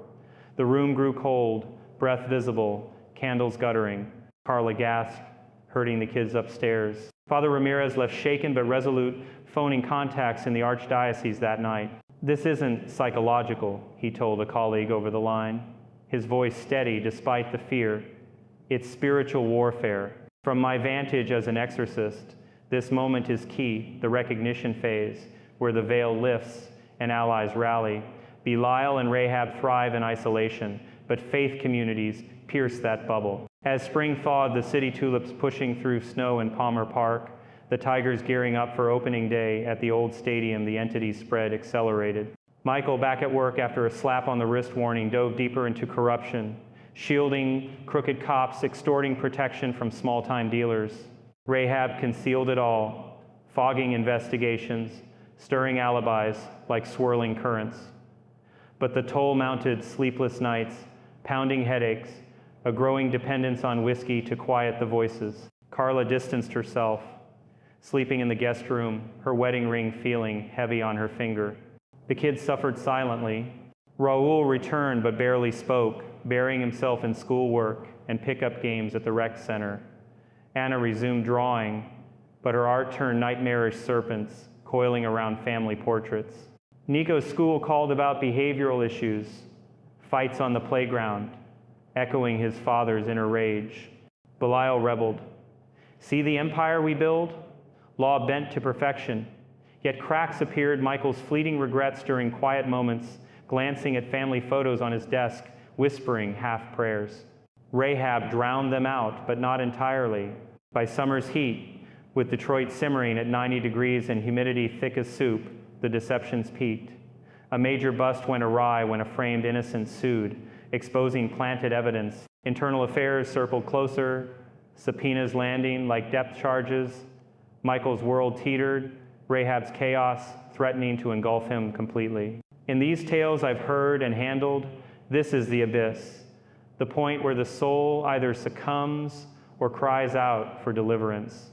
The room grew cold, breath visible, candles guttering. Carla gasped, herding the kids upstairs. Father Ramirez left shaken but resolute, phoning contacts in the archdiocese that night. "This isn't psychological," he told a colleague over the line, his voice steady despite the fear. "It's spiritual warfare. From my vantage as an exorcist, this moment is key, the recognition phase, where the veil lifts and allies rally. Belial and Rahab thrive in isolation, but faith communities pierce that bubble." As spring thawed, the city tulips pushing through snow in Palmer Park, the Tigers gearing up for opening day at the old stadium, the entity's spread accelerated. Michael, back at work after a slap on the wrist warning, dove deeper into corruption, shielding crooked cops, extorting protection from small-time dealers. Rahab concealed it all, fogging investigations, stirring alibis like swirling currents. But the toll mounted sleepless nights, pounding headaches, a growing dependence on whiskey to quiet the voices. Carla distanced herself, sleeping in the guest room, her wedding ring feeling heavy on her finger. The kids suffered silently. Raoul returned but barely spoke, burying himself in schoolwork and pickup games at the rec center. Anna resumed drawing, but her art turned nightmarish serpents, coiling around family portraits. Nico's school called about behavioral issues, fights on the playground, echoing his father's inner rage. Belial rebelled. See the empire we build? Law bent to perfection. Yet cracks appeared Michael's fleeting regrets during quiet moments, glancing at family photos on his desk, whispering half prayers. Rahab drowned them out, but not entirely. By summer's heat, with Detroit simmering at 90 degrees and humidity thick as soup, the deceptions peaked. A major bust went awry when a framed innocent sued, exposing planted evidence. Internal affairs circled closer, subpoenas landing like depth charges. Michael's world teetered, Rahab's chaos threatening to engulf him completely. In these tales I've heard and handled, this is the abyss, the point where the soul either succumbs or cries out for deliverance.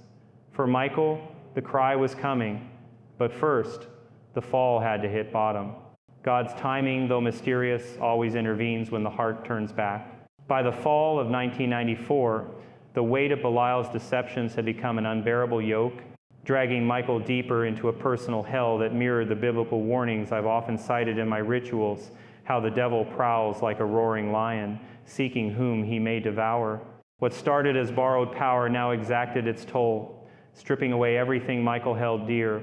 For Michael, the cry was coming, but first, the fall had to hit bottom. God's timing, though mysterious, always intervenes when the heart turns back. By the fall of 1994, the weight of Belial's deceptions had become an unbearable yoke, dragging Michael deeper into a personal hell that mirrored the biblical warnings I've often cited in my rituals, how the devil prowls like a roaring lion, seeking whom he may devour. What started as borrowed power now exacted its toll, stripping away everything Michael held dear,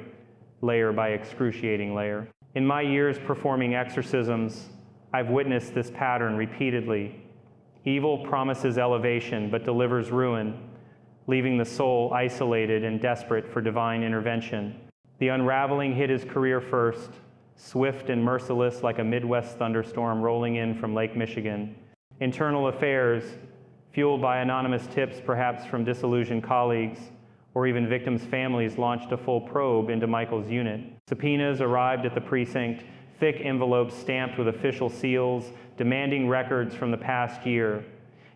layer by excruciating layer. In my years performing exorcisms, I've witnessed this pattern repeatedly. Evil promises elevation but delivers ruin, leaving the soul isolated and desperate for divine intervention. The unraveling hit his career first, swift and merciless like a Midwest thunderstorm rolling in from Lake Michigan. Internal affairs, fueled by anonymous tips perhaps from disillusioned colleagues, or even victims' families, launched a full probe into Michael's unit. Subpoenas arrived at the precinct, thick envelopes stamped with official seals, demanding records from the past year.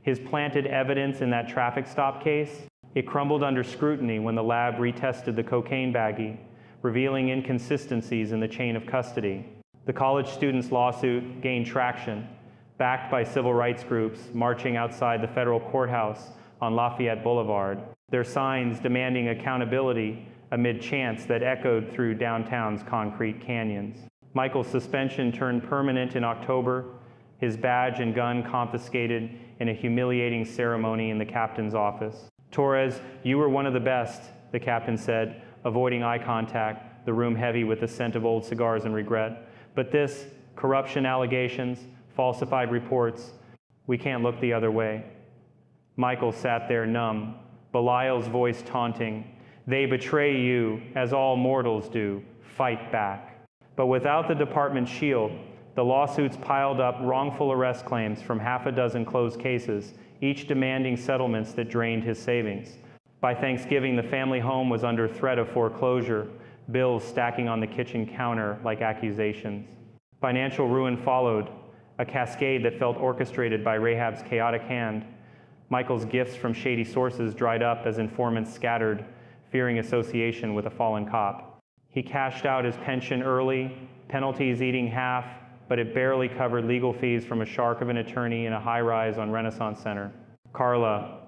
His planted evidence in that traffic stop case, it crumbled under scrutiny when the lab retested the cocaine baggie, revealing inconsistencies in the chain of custody. The college student's lawsuit gained traction, backed by civil rights groups marching outside the federal courthouse on Lafayette Boulevard, their signs demanding accountability amid chants that echoed through downtown's concrete canyons. Michael's suspension turned permanent in October, his badge and gun confiscated in a humiliating ceremony in the captain's office. Torres, you were one of the best, the captain said, avoiding eye contact, the room heavy with the scent of old cigars and regret. But this, corruption allegations, falsified reports, we can't look the other way. Michael sat there numb, Belial's voice taunting, they betray you, as all mortals do, fight back. But without the department's shield, the lawsuits piled up wrongful arrest claims from half a dozen closed cases, each demanding settlements that drained his savings. By Thanksgiving, the family home was under threat of foreclosure, bills stacking on the kitchen counter like accusations. Financial ruin followed, a cascade that felt orchestrated by Rahab's chaotic hand. Michael's gifts from shady sources dried up as informants scattered, fearing association with a fallen cop. He cashed out his pension early, penalties eating half, but it barely covered legal fees from a shark of an attorney in a high-rise on Renaissance Center. Carla,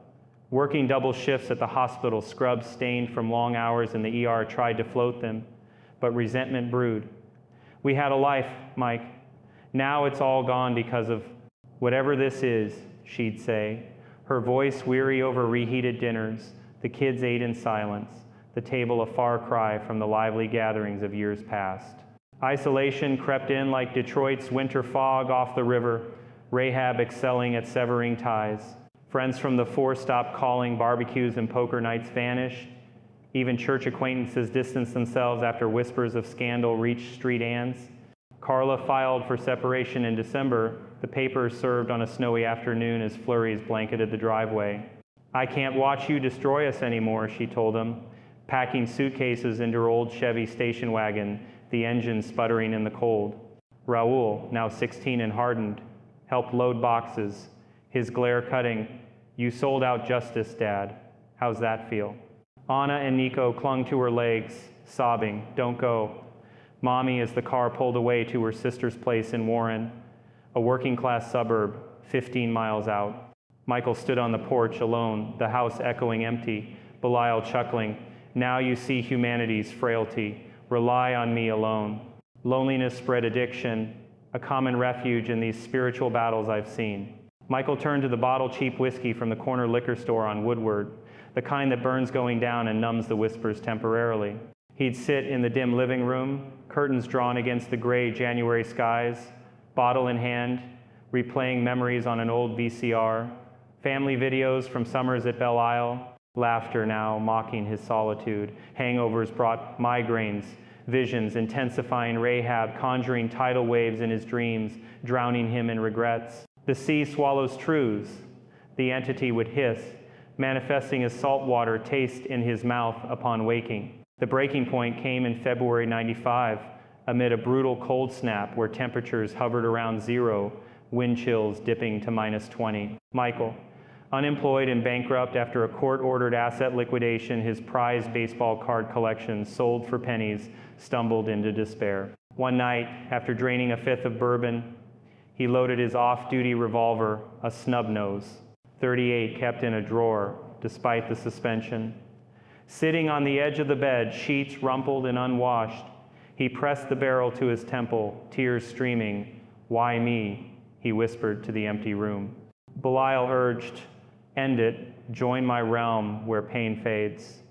working double shifts at the hospital, scrubs stained from long hours in the ER, tried to float them, but resentment brewed. We had a life, Mike. Now it's all gone because of whatever this is, she'd say, her voice weary over reheated dinners. The kids ate in silence, the table a far cry from the lively gatherings of years past. Isolation crept in like Detroit's winter fog off the river, Rahab excelling at severing ties. Friends from the four stopped calling, barbecues and poker nights vanished. Even church acquaintances distanced themselves after whispers of scandal reached street Anns. Carla filed for separation in December. The papers served on a snowy afternoon as flurries blanketed the driveway. I can't watch you destroy us anymore, she told him, packing suitcases into her old Chevy station wagon, the engine sputtering in the cold. Raoul, now 16 and hardened, helped load boxes, his glare cutting. You sold out justice, Dad. How's that feel? Anna and Nico clung to her legs, sobbing, "Don't go." Mommy, as the car pulled away to her sister's place in Warren, a working-class suburb 15 miles out. Michael stood on the porch alone, the house echoing empty, Belial chuckling, "Now you see humanity's frailty. Rely on me alone." Loneliness bred addiction, a common refuge in these spiritual battles I've seen. Michael turned to the bottle-cheap whiskey from the corner liquor store on Woodward, the kind that burns going down and numbs the whispers temporarily. He'd sit in the dim living room, curtains drawn against the gray January skies, bottle in hand, replaying memories on an old VCR, family videos from summers at Belial, laughter now mocking his solitude. Hangovers brought migraines, visions intensifying Rahab, conjuring tidal waves in his dreams, drowning him in regrets. The sea swallows truths, the entity would hiss, manifesting as saltwater taste in his mouth upon waking. The breaking point came in February '95, amid a brutal cold snap where temperatures hovered around zero, wind chills dipping to -20. Michael, unemployed and bankrupt after a court-ordered asset liquidation, his prized baseball card collection sold for pennies, stumbled into despair. One night, after draining a fifth of bourbon, he loaded his off-duty revolver, a snub nose, .38 kept in a drawer, despite the suspension. Sitting on the edge of the bed, sheets rumpled and unwashed, he pressed the barrel to his temple, tears streaming. "Why me?" he whispered to the empty room. Belial urged, "End it, join my realm where pain fades."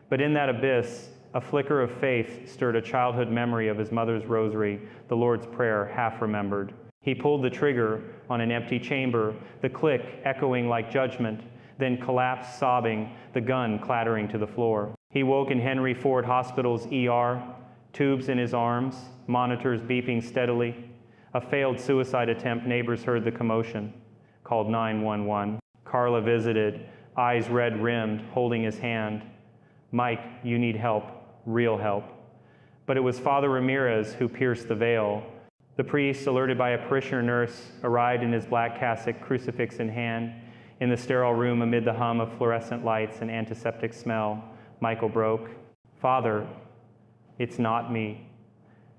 But in that abyss, a flicker of faith stirred a childhood memory of his mother's rosary, the Lord's Prayer half remembered. He pulled the trigger on an empty chamber, the click echoing like judgment, then collapsed sobbing, the gun clattering to the floor. He woke in Henry Ford Hospital's ER, tubes in his arms, monitors beeping steadily. A failed suicide attempt, neighbors heard the commotion, called 911. Carla visited, eyes red-rimmed, holding his hand. "Mike, you need help, real help." But it was Father Ramirez who pierced the veil. The priest, alerted by a parishioner nurse, arrived in his black cassock, crucifix in hand. In the sterile room, amid the hum of fluorescent lights and antiseptic smell, Michael broke. "Father, it's not me.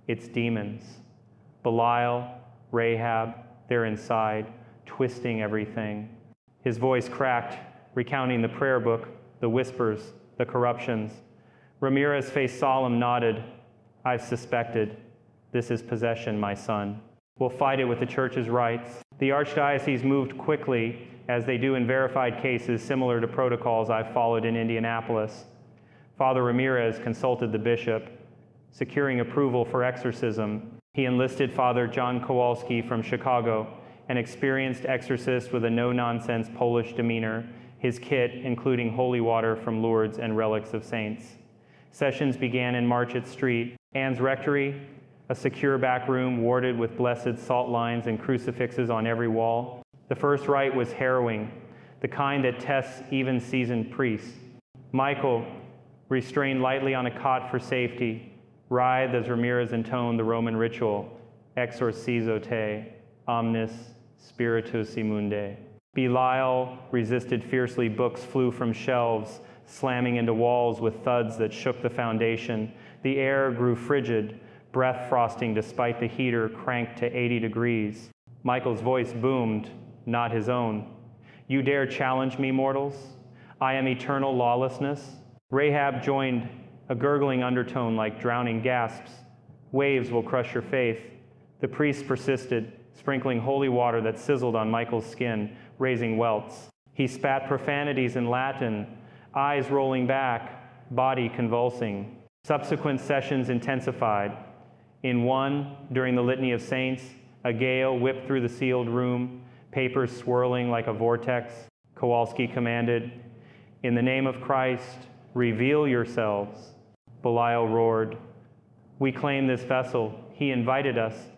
It's demons. Belial, Rahab, they're inside, twisting everything." His voice cracked, recounting the prayer book, the whispers, the corruptions. Ramirez, face solemn, nodded. "I've suspected. This is possession, my son. We'll fight it with the church's rights." The archdiocese moved quickly, as they do in verified cases similar to protocols I've followed in Indianapolis. Father Ramirez consulted the bishop. Securing approval for exorcism, he enlisted Father John Kowalski from Chicago, an experienced exorcist with a no-nonsense Polish demeanor, his kit including holy water from Lourdes and relics of saints. Sessions began in Marchett Street. Anne's Rectory, a secure back room warded with blessed salt lines and crucifixes on every wall. The first rite was harrowing, the kind that tests even seasoned priests. Michael, restrained lightly on a cot for safety, writhed as Ramirez intoned the Roman ritual, "Exorcizo te, omnis spiritus immunde." Belial resisted fiercely. Books flew from shelves, slamming into walls with thuds that shook the foundation. The air grew frigid, breath frosting despite the heater cranked to 80 degrees. Michael's voice boomed, not his own. "You dare challenge me, mortals? I am eternal lawlessness." Rahab joined, a gurgling undertone like drowning gasps. "Waves will crush your faith." The priest persisted, sprinkling holy water that sizzled on Michael's skin, raising welts. He spat profanities in Latin, eyes rolling back, body convulsing. Subsequent sessions intensified. In one, during the Litany of Saints, a gale whipped through the sealed room, papers swirling like a vortex. Kowalski commanded, "In the name of Christ, reveal yourselves." Belial roared, "We claim this vessel. He invited us."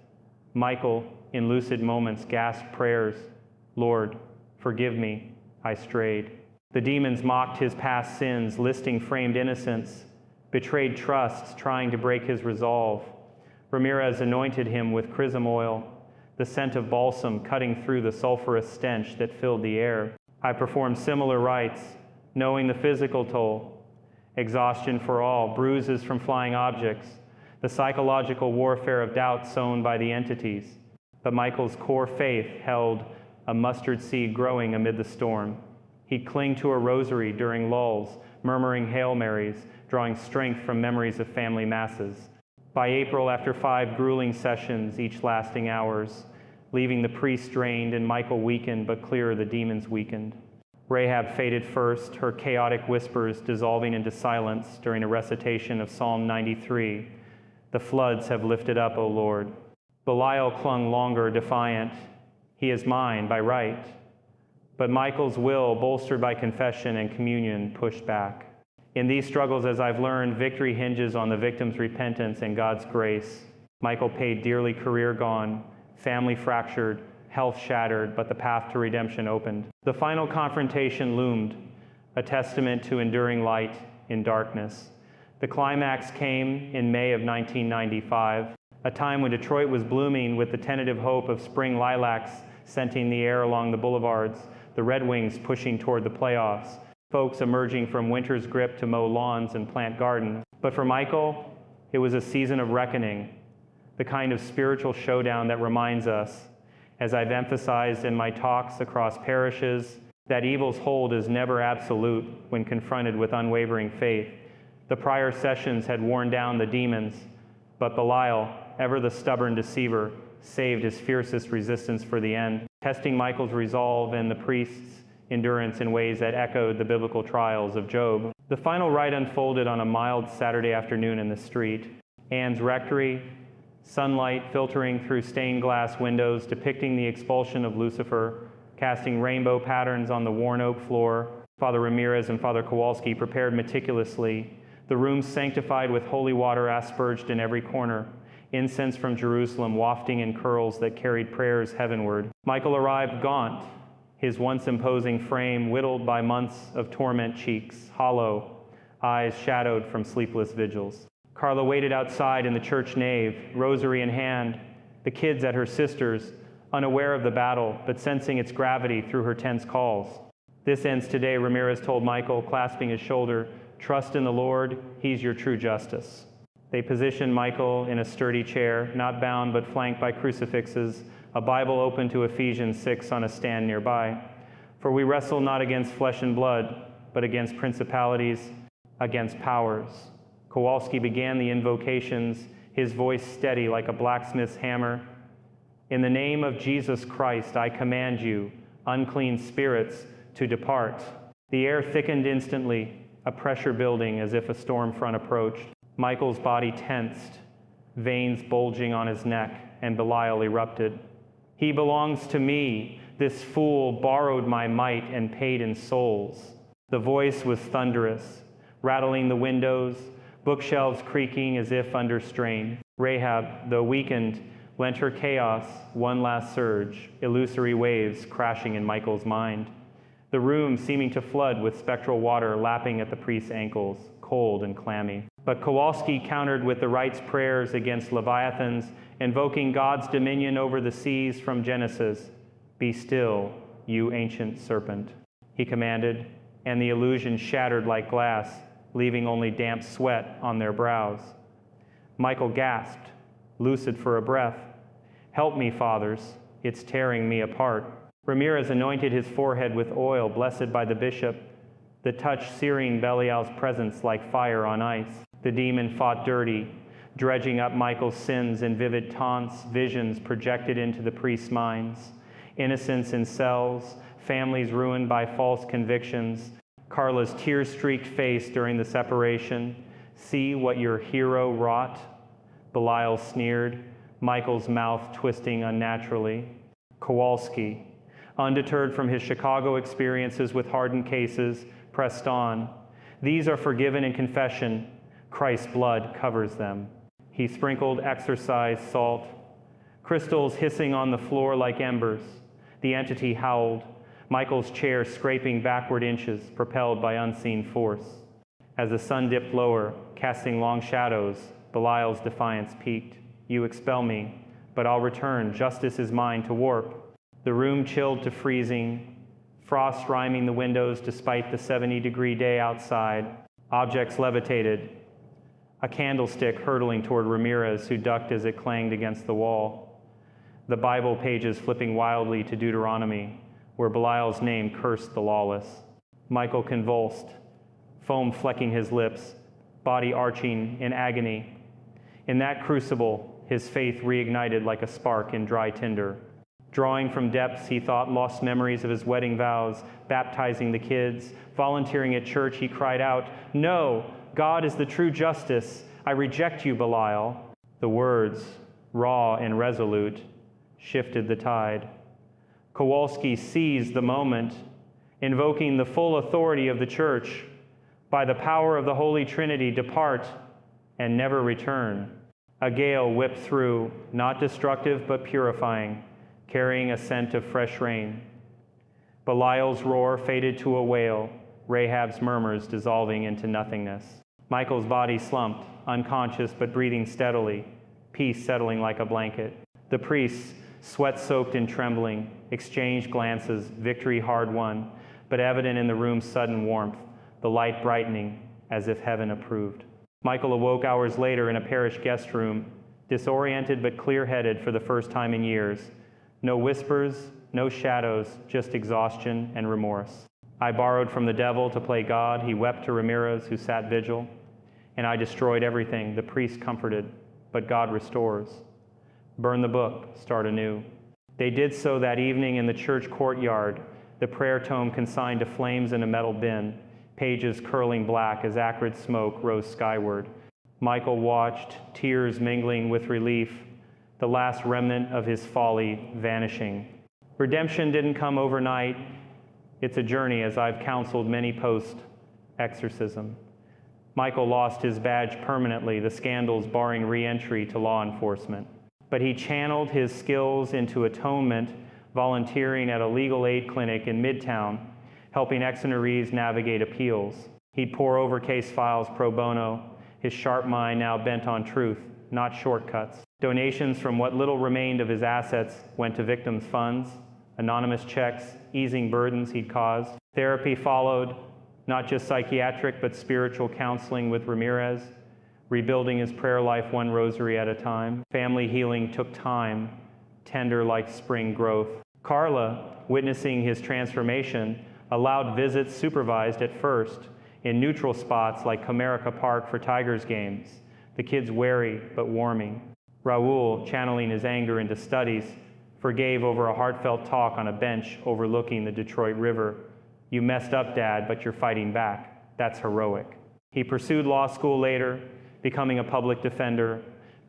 Michael, in lucid moments, gasped prayers. "Lord, forgive me. I strayed." The demons mocked his past sins, listing framed innocence, betrayed trusts, trying to break his resolve. Ramirez anointed him with chrism oil, the scent of balsam cutting through the sulfurous stench that filled the air. I performed similar rites, knowing the physical toll. exhaustion for all, bruises from flying objects, the psychological warfare of doubt sown by the entities. But Michael's core faith held a mustard seed growing amid the storm. He'd cling to a rosary during lulls, murmuring Hail Marys, drawing strength from memories of family masses. By April, after 5 grueling sessions, each lasting hours, leaving the priest drained and Michael weakened, but clearer the demons weakened. Rahab faded first, her chaotic whispers dissolving into silence during a recitation of Psalm 93. The floods have lifted up, O Lord. Belial clung longer, defiant. He is mine by right. But Michael's will, bolstered by confession and communion, pushed back. In these struggles, as I've learned, victory hinges on the victim's repentance and God's grace. Michael paid dearly, career gone, family fractured, health shattered, but the path to redemption opened. The final confrontation loomed, a testament to enduring light in darkness. The climax came in May of 1995, a time when Detroit was blooming with the tentative hope of spring lilacs scenting the air along the boulevards, the Red Wings pushing toward the playoffs, folks emerging from winter's grip to mow lawns and plant gardens. But for Michael, it was a season of reckoning, the kind of spiritual showdown that reminds us, as I've emphasized in my talks across parishes, that evil's hold is never absolute when confronted with unwavering faith. The prior sessions had worn down the demons, but Belial, ever the stubborn deceiver, saved his fiercest resistance for the end, testing Michael's resolve and the priest's endurance in ways that echoed the biblical trials of Job. The final rite unfolded on a mild Saturday afternoon in the street. Anne's rectory, sunlight filtering through stained glass windows, depicting the expulsion of Lucifer, casting rainbow patterns on the worn oak floor. Father Ramirez and Father Kowalski prepared meticulously, the room sanctified with holy water asperged in every corner, incense from Jerusalem wafting in curls that carried prayers heavenward. Michael arrived gaunt, his once imposing frame whittled by months of torment, cheeks hollow, eyes shadowed from sleepless vigils. Carla waited outside in the church nave, rosary in hand, the kids at her sister's, unaware of the battle, but sensing its gravity through her tense calls. This ends today, Ramirez told Michael, clasping his shoulder. Trust in the Lord, he's your true justice. They positioned Michael in a sturdy chair, not bound but flanked by crucifixes, a Bible open to Ephesians 6 on a stand nearby. For we wrestle not against flesh and blood, but against principalities, against powers. Kowalski began the invocations, his voice steady like a blacksmith's hammer. In the name of Jesus Christ, I command you, unclean spirits, to depart. The air thickened instantly, a pressure building as if a storm front approached. Michael's body tensed, veins bulging on his neck, and Belial erupted. He belongs to me. This fool borrowed my might and paid in souls. The voice was thunderous, rattling the windows, bookshelves creaking as if under strain. Rahab, though weakened, lent her chaos one last surge, illusory waves crashing in Michael's mind. The room seeming to flood with spectral water lapping at the priest's ankles, cold and clammy. But Kowalski countered with the rite's prayers against leviathans, invoking God's dominion over the seas from Genesis. Be still, you ancient serpent, he commanded, and the illusion shattered like glass, leaving only damp sweat on their brows. Michael gasped, lucid for a breath. Help me, fathers, it's tearing me apart. Ramirez anointed his forehead with oil blessed by the bishop, the touch searing Belial's presence like fire on ice. The demon fought dirty, dredging up Michael's sins in vivid taunts, visions projected into the priest's minds. Innocents in cells, families ruined by false convictions, Carla's tear-streaked face during the separation. See what your hero wrought? Belial sneered, Michael's mouth twisting unnaturally. Kowalski, undeterred from his Chicago experiences with hardened cases, pressed on. These are forgiven in confession. Christ's blood covers them. He sprinkled exorcised salt. Crystals hissing on the floor like embers. The entity howled, Michael's chair scraping backward inches, propelled by unseen force. As the sun dipped lower, casting long shadows, Belial's defiance peaked. You expel me, but I'll return. Justice is mine to warp. The room chilled to freezing, frost rhyming the windows despite the 70-degree day outside. Objects levitated, a candlestick hurtling toward Ramirez, who ducked as it clanged against the wall. The Bible pages flipping wildly to Deuteronomy, where Belial's name cursed the lawless. Michael convulsed, foam flecking his lips, body arching in agony. In that crucible, his faith reignited like a spark in dry tinder. Drawing from depths, he thought lost memories of his wedding vows, baptizing the kids. Volunteering at church, he cried out, "No, God is the true justice. I reject you, Belial." The words, raw and resolute, shifted the tide. Kowalski seized the moment, invoking the full authority of the church. By the power of the Holy Trinity, depart and never return. A gale whipped through, not destructive but purifying, carrying a scent of fresh rain. Belial's roar faded to a wail, Rahab's murmurs dissolving into nothingness. Michael's body slumped, unconscious but breathing steadily, peace settling like a blanket. The priests, sweat-soaked and trembling, exchanged glances, victory hard won, but evident in the room's sudden warmth, the light brightening as if heaven approved. Michael awoke hours later in a parish guest room, disoriented but clear-headed for the first time in years. No whispers, no shadows, just exhaustion and remorse. "I borrowed from the devil to play God," he wept to Ramirez, who sat vigil. "And I destroyed everything," the priest comforted, "but God restores. Burn the book, start anew." They did so that evening in the church courtyard, the prayer tome consigned to flames in a metal bin, pages curling black as acrid smoke rose skyward. Michael watched, tears mingling with relief, the last remnant of his folly vanishing. Redemption didn't come overnight. It's a journey, as I've counseled many post-exorcism. Michael lost his badge permanently, the scandals barring re-entry to law enforcement. But he channeled his skills into atonement, volunteering at a legal aid clinic in Midtown, helping exonerees navigate appeals. He'd pore over case files pro bono, his sharp mind now bent on truth, not shortcuts. Donations from what little remained of his assets went to victims' funds, anonymous checks, easing burdens he'd caused. Therapy followed, not just psychiatric, but spiritual counseling with Ramirez, rebuilding his prayer life one rosary at a time. Family healing took time, tender like spring growth. Carla, witnessing his transformation, allowed visits supervised at first in neutral spots like Comerica Park for Tigers games, the kids wary but warming. Raul, channeling his anger into studies, forgave over a heartfelt talk on a bench overlooking the Detroit River. "You messed up, Dad, but you're fighting back. That's heroic." He pursued law school later, becoming a public defender,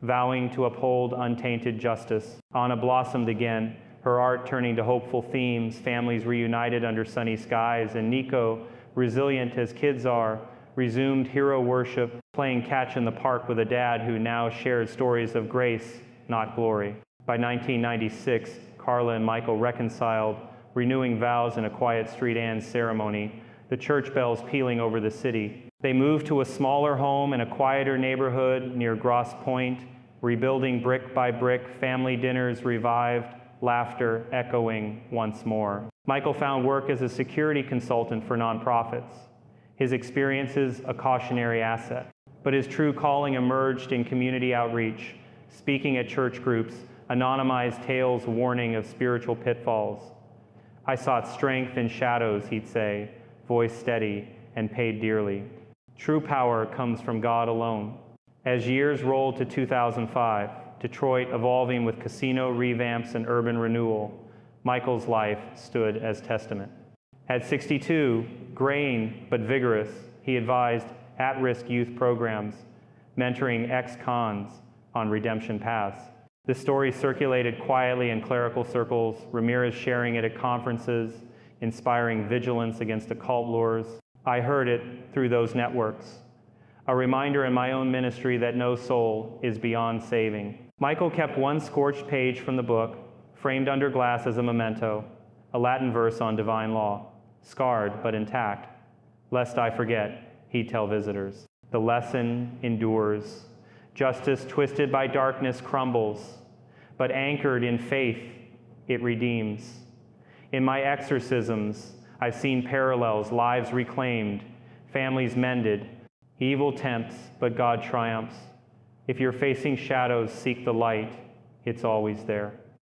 vowing to uphold untainted justice. Anna blossomed again, her art turning to hopeful themes, families reunited under sunny skies, and Nico, resilient as kids are, resumed hero worship, playing catch in the park with a dad who now shared stories of grace, not glory. By 1996, Carla and Michael reconciled, renewing vows in a quiet Street Anne's ceremony, the church bells pealing over the city. They moved to a smaller home in a quieter neighborhood near Grosse Pointe, rebuilding brick by brick, family dinners revived, laughter echoing once more. Michael found work as a security consultant for nonprofits, his experiences a cautionary asset. But his true calling emerged in community outreach, speaking at church groups, anonymized tales warning of spiritual pitfalls. "I sought strength in shadows," he'd say, voice steady and paid dearly. True power comes from God alone. As years rolled to 2005, Detroit evolving with casino revamps and urban renewal, Michael's life stood as testament. At 62, graying but vigorous, he advised at-risk youth programs, mentoring ex-cons on redemption paths. The story circulated quietly in clerical circles, Ramirez sharing it at conferences, inspiring vigilance against occult lures. I heard it through those networks. A reminder in my own ministry that no soul is beyond saving. Michael kept one scorched page from the book, framed under glass as a memento, a Latin verse on divine law, scarred but intact. "Lest I forget," he'd tell visitors. The lesson endures. Justice twisted by darkness crumbles, but anchored in faith, it redeems. In my exorcisms, I've seen parallels, lives reclaimed, families mended, Evil tempts, but God triumphs. If you're facing shadows, seek the light. It's always there.